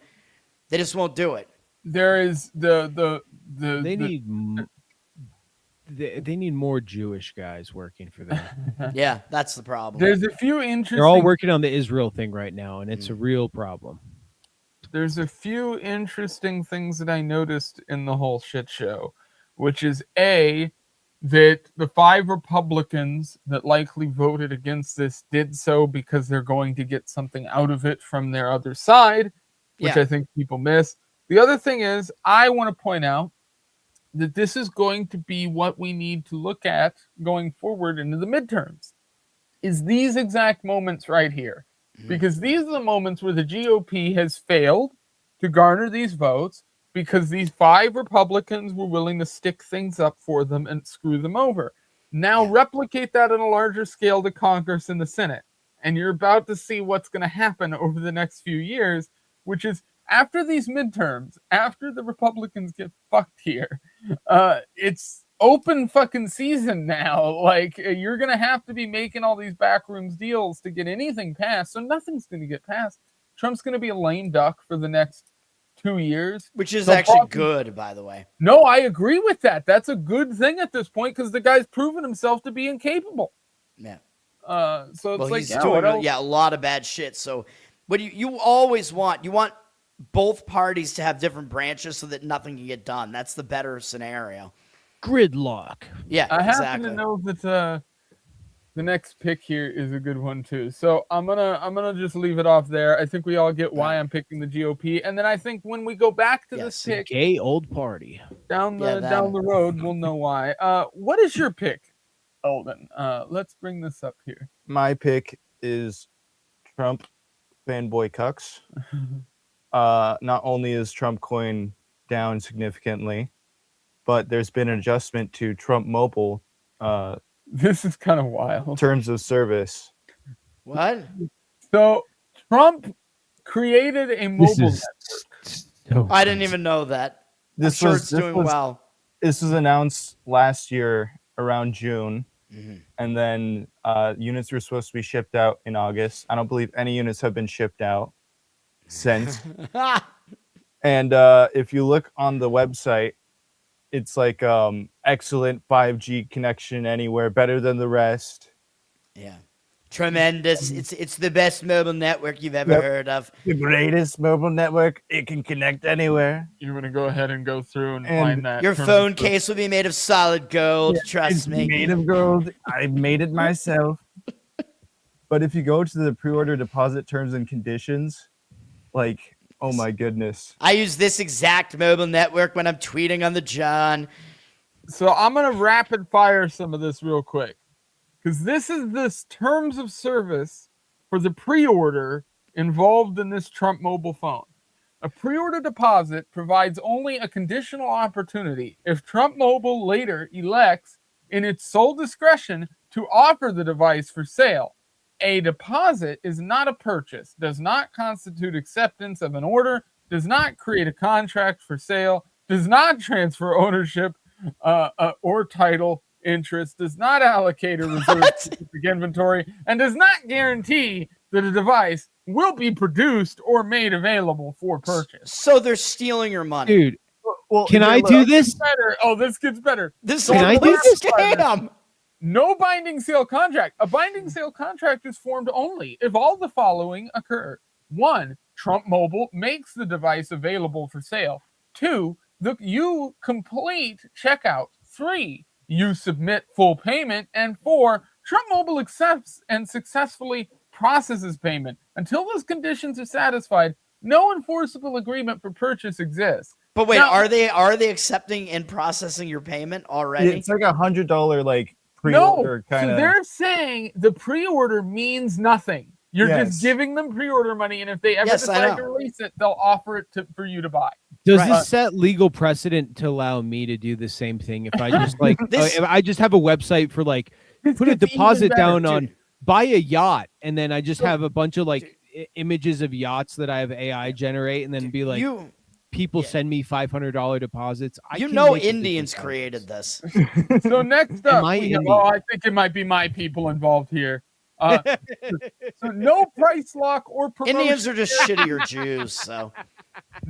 They just won't do it. There is They need more Jewish guys working for them. Yeah, that's the problem. there's a few interesting They're all working on the Israel thing right now, and it's a real problem. there's a few interesting things that I noticed in the whole shit show, which is A, that the 5 Republicans that likely voted against this did so because they're going to get something out of it from their other side, which Yeah. I think people miss. The other thing is, I want to point out that this is going to be what we need to look at going forward into the midterms, is these exact moments right here. Because these are the moments where the GOP has failed to garner these votes because these 5 Republicans were willing to stick things up for them and screw them over. Now replicate that on a larger scale to Congress and the Senate. And you're about to see what's going to happen over the next few years, which is after these midterms, after the Republicans get fucked here, it's open fucking season now. Like, you're going to have to be making all these backrooms deals to get anything passed. So nothing's going to get passed. Trump's going to be a lame duck for the next 2 years. Which is So actually probably- good, by the way. No, I agree with that. That's a good thing at this point because the guy's proven himself to be incapable. Yeah. So it's Well, like, he's yeah, doing what else? a lot of bad shit. So what you always want, you want both parties to have different branches so that nothing can get done. That's the better scenario. Gridlock. Yeah, I happen exactly. to know that the next pick here is a good one too. So I'm gonna just leave it off there. I think we all get why I'm picking the GOP, and then I think when we go back to this pick Gay old party. down the Yeah, down the road, we'll know why. What is your pick, Alden? Let's bring this up here. My pick is Trump fanboy cucks. Not only is Trump coin down significantly, but there's been an adjustment to Trump Mobile This is kind of wild. terms of service. What? So Trump created a mobile network. I didn't even know that. I'm sure it's doing well. This was announced last year around June, Mhm. and then units were supposed to be shipped out in August. I don't believe any units have been shipped out since. And if you look on the website, it's like excellent 5G connection anywhere, better than the rest. Yeah. Tremendous. It's the best mobile network you've ever Yep. heard of. The greatest mobile network. It can connect anywhere. You're gonna go ahead and go through and And find that. Your terms phone of- case will be made of solid gold. It's Trust me. made of gold. I made it myself. But if you go to the pre-order deposit terms and conditions, like, oh my goodness. I use this exact mobile network when I'm tweeting on the John. So I'm gonna rapid fire some of this real quick, because this is this terms of service for the pre-order involved in this Trump mobile phone. A pre-order deposit provides only a conditional opportunity if Trump Mobile later elects, in its sole discretion, to offer the device for sale. A deposit is not a purchase, does not constitute acceptance of an order, does not create a contract for sale, does not transfer ownership or title interest, does not allocate a reserve specific inventory, and does not guarantee that a device will be produced or made available for purchase. So they're stealing your money. Dude, Well, can I do this? Better. Oh, this gets better. This Can is I a do this? scam. No binding sale contract. A binding sale contract is formed only if all the following occur. 1. Trump Mobile makes the device available for sale. 2. You complete checkout. 3. You submit full payment. And 4. Trump Mobile accepts and successfully processes payment. Until those conditions are satisfied, no enforceable agreement for purchase exists. But wait, Now- are they accepting and processing your payment already? it's like $100 like No, pre-order so kind of. they're saying the pre-order means nothing. You're Yes. just giving them pre-order money, and if they ever Yes, I decide to know. release it, they'll offer it for you to buy. Does Right. this set legal precedent to allow me to do the same thing? If I just like, This- if I just have a website for like, put a It's even deposit better, down dude. on, buy a yacht, and then I just So- have a bunch of like images of yachts that I have AI generate, and then be like, you people yeah. send me $500 deposits. I you can know make a Indians difference. created this. So next up, I we have, Indian? I think it might be my people involved here. So no price lock or promotion. Indians are just shittier Jews. So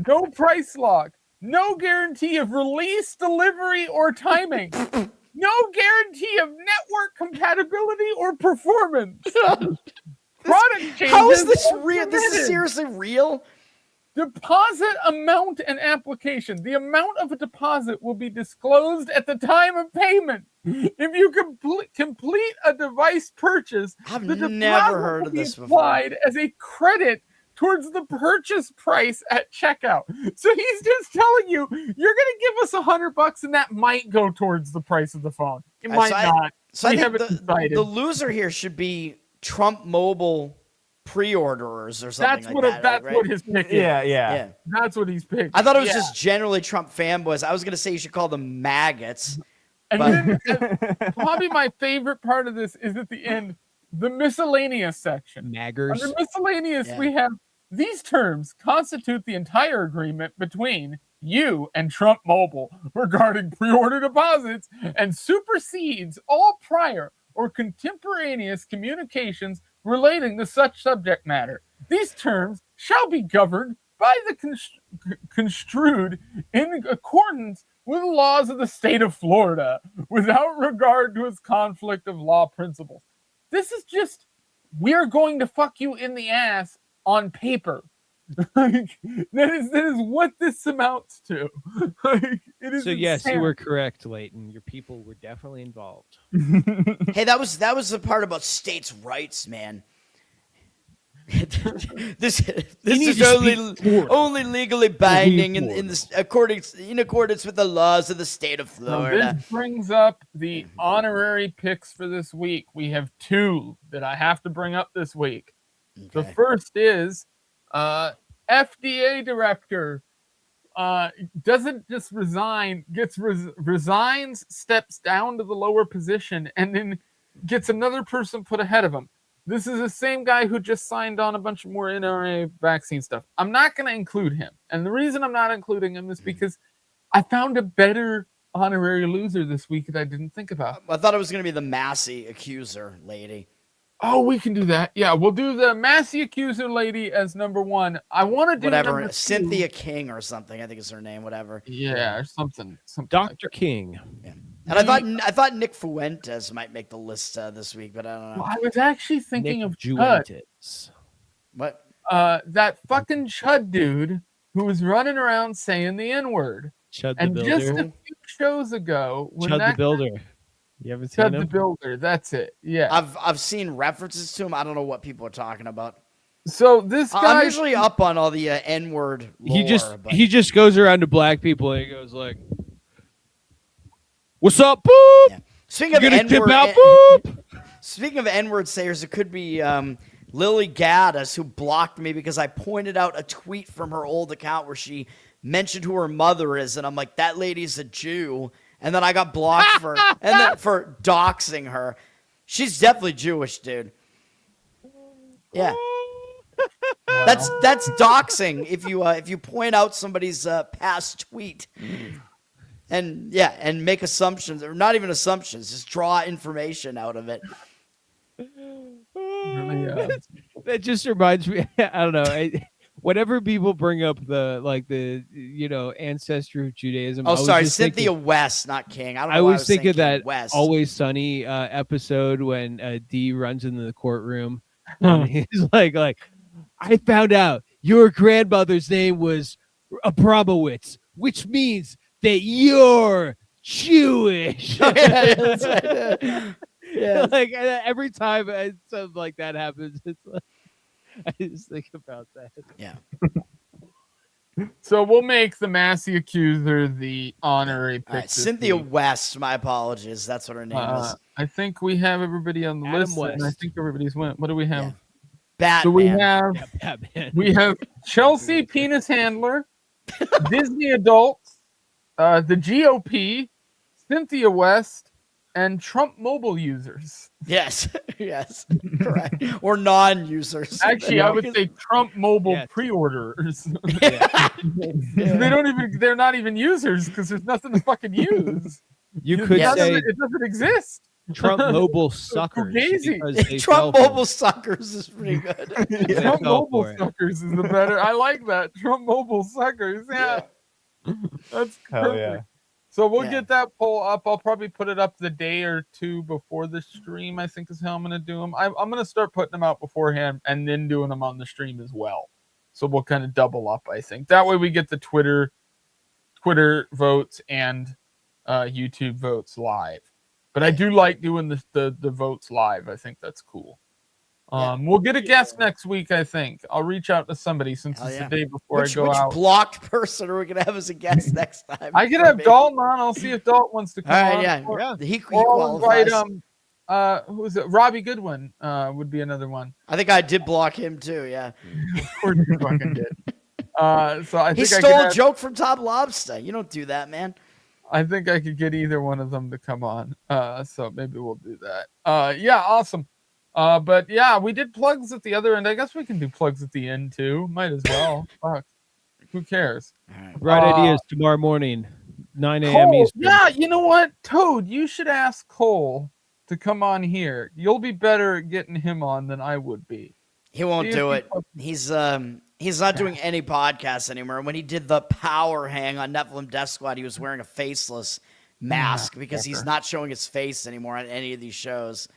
No price lock. No guarantee of release, delivery, or timing. No guarantee of network compatibility or performance. Product changes. how is this are real? This is permitted. seriously real. Deposit amount and application. The amount of a deposit will be disclosed at the time of payment. If you complete a device purchase, I've the deposit never heard will of be this before. applied as a credit towards the purchase price at checkout. So he's just telling you, you're going to give us $100 and that might go towards the price of the phone. It might So I- not. So I We think haven't decided. the loser here should be Trump Mobile pre-orderers or something That's like that. that's right? what his pick is. Yeah, Yeah. That's what he's picked. I thought it was Yeah. just generally Trump fanboys. I was gonna say you should call them maggots. And But- then probably my favorite part of this is at the end, the miscellaneous section. Maggers. Under miscellaneous, Yeah. we have these terms constitute the entire agreement between you and Trump Mobile regarding pre-order deposits and supersedes all prior or contemporaneous communications relating to such subject matter. These terms shall be governed by the construed in accordance with the laws of the state of Florida without regard to its conflict of law principles. This is just, we're going to fuck you in the ass on paper. Like, that is what this amounts to. Like, it is So yes, you insane. were correct, Leighton. Your people were definitely involved. Hey, that was the part about states' rights, man. this need is to only speak for it. only legally binding in for this in accordance with the laws of the state of Now, Florida. this brings up the honorary picks for this week. We have two that I have to bring up this week. The Okay. first is FDA director doesn't just resign, resigns, steps down to the lower position, and then gets another person put ahead of him. This is the same guy who just signed on a bunch of more NRA vaccine stuff. I'm not going to include him. And the reason I'm not including him is because I found a better honorary loser this week that I didn't think about. I thought it was going to be the Massey accuser lady. Oh, we can do that. Yeah, we'll do the Massey accuser lady as number one. I want to do Whatever, number two. Cynthia King or something. I think is her name. Whatever. Yeah, or something. Like Dr. King. And I thought Nick Fuentes might make the list this week, but I don't know. Well, I was actually thinking Nick of Chud. Juventus. What? That fucking Chud dude who was running around saying the N-word. Chud the And just Builder. a few shows ago, when Chud that the Builder. You haven't seen Chud the him? Builder, that's it. Yeah. I've seen references to him. I don't know what people are talking about. So this I'm guy, usually up on all the N-word lore. but He just goes around to black people and he goes like, "What's up, boop? Yeah. Speaking You of gonna tip N-word, out, boop?" speaking of N-word sayers, it could be Lily Gaddis who blocked me because I pointed out a tweet from her old account where she mentioned who her mother is, and I'm like, that lady's a Jew, and then I got blocked for doxing her. She's definitely Jewish, dude. Yeah. That's doxing if you point out somebody's past tweet. And make assumptions, or not even assumptions, just draw information out of it. really, That just reminds me. I don't know. Whenever people bring up the ancestry of Judaism. Oh, I was sorry, just Cynthia thinking- West, not King. I don't know. I why was thinking saying that King West. Always Sunny episode when Dee runs into the courtroom and he's like, I found out your grandmother's name was Abramowitz, which means that you're Jewish. Yeah, that's right. Yeah. Like every time something like that happens, it's like I just think about that. Yeah. So we'll make the Massey accuser the honorary pick. All right, this Cynthia week. West. My apologies. That's what her name is. I think we have everybody on the Adam list, and I West. think everybody's went. What do we have? Batman. So we have Yeah, Batman. we have Chelsea Penis Handler, Disney Adults, the GOP, Cynthia West, and Trump mobile users. Yes, yes, correct. Or non-users. Actually, I would say Trump mobile Yes. pre-orders. Yeah. They're not even users because there's nothing to fucking use. You could Yes. say It doesn't exist. Trump mobile suckers. Fugazi. because they Trump fell for mobile suckers is pretty good. it. They Trump fell mobile for it. suckers is the better. I like that. Trump mobile suckers. Yeah. That's Hell perfect. yeah. So we'll Yeah. get that poll up. I'll probably put it up the day or two before the stream, I think is how I'm going to do them. I'm going to start putting them out beforehand and then doing them on the stream as well. So we'll kind of double up, I think. That way we get the Twitter votes and YouTube votes live. But I do like doing the votes live. I think that's cool. We'll get a guest next week, I think. I'll reach out to somebody since Hell it's yeah. the day before Which I go out. blocked person are we gonna have as a guest next time? I could for have me? Dalton on. I'll see if Dalton wants to come All right, on. yeah, Or, He or I'll invite qualifies. who is it? Robbie Goodwin would be another one. I think I did block him too. Yeah, Of course you fucking did. So I he think stole I a could joke from Top Lobster. You don't do that, man. I think I could get either one of them to come on. So maybe we'll do that. Yeah, awesome. But yeah, we did plugs at the other end. I guess we can do plugs at the end too. Might as well. Fuck. Who cares? Bright ideas tomorrow morning, 9 a.m. Cole, Eastern. yeah, you know what? Toad, you should ask Cole to come on here. You'll be better at getting him on than I would be. He won't See if do he it. fucking- He's not doing any podcasts anymore. When he did the power hang on Nephilim Death Squad, he was wearing a faceless mask because he's fucker. not showing his face anymore on any of these shows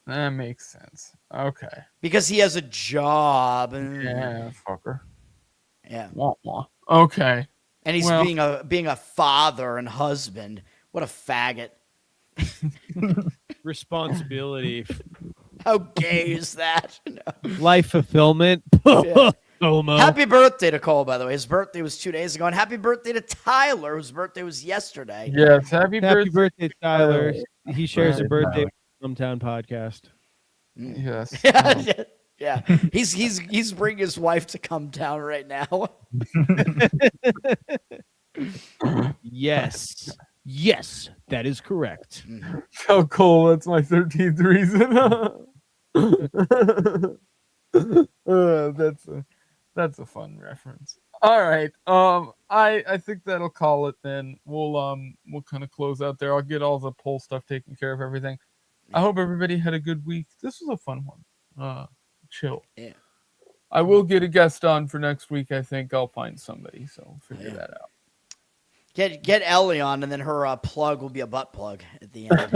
That makes sense. Okay. because he has a job. Yeah, fucker. Yeah. Wah, wah. Okay. And he's Well- being a father and husband. What a faggot. Responsibility, How gay is that? No. life fulfillment. Yeah. FOMO. Happy birthday to Cole, by the way. His birthday was 2 days ago. And happy birthday to Tyler, whose birthday was yesterday. Yes, happy Happy birthday. birthday, Tyler. He shares a Birthday, birthday with Hometown Podcast. Yes. Yeah, yeah. He's bringing his wife to come down right now. Yes. Yes, that is correct. Tell Cole that's my 13th reason. That's a fun reference. All right. I think that'll call it then. We'll kind of close out there. I'll get all the poll stuff taken care of, everything. I hope everybody had a good week. This was a fun one. Chill. Yeah. I will get a guest on for next week. I think I'll find somebody, so we'll figure that out. Get Ellie on, and then her plug will be a butt plug at the end.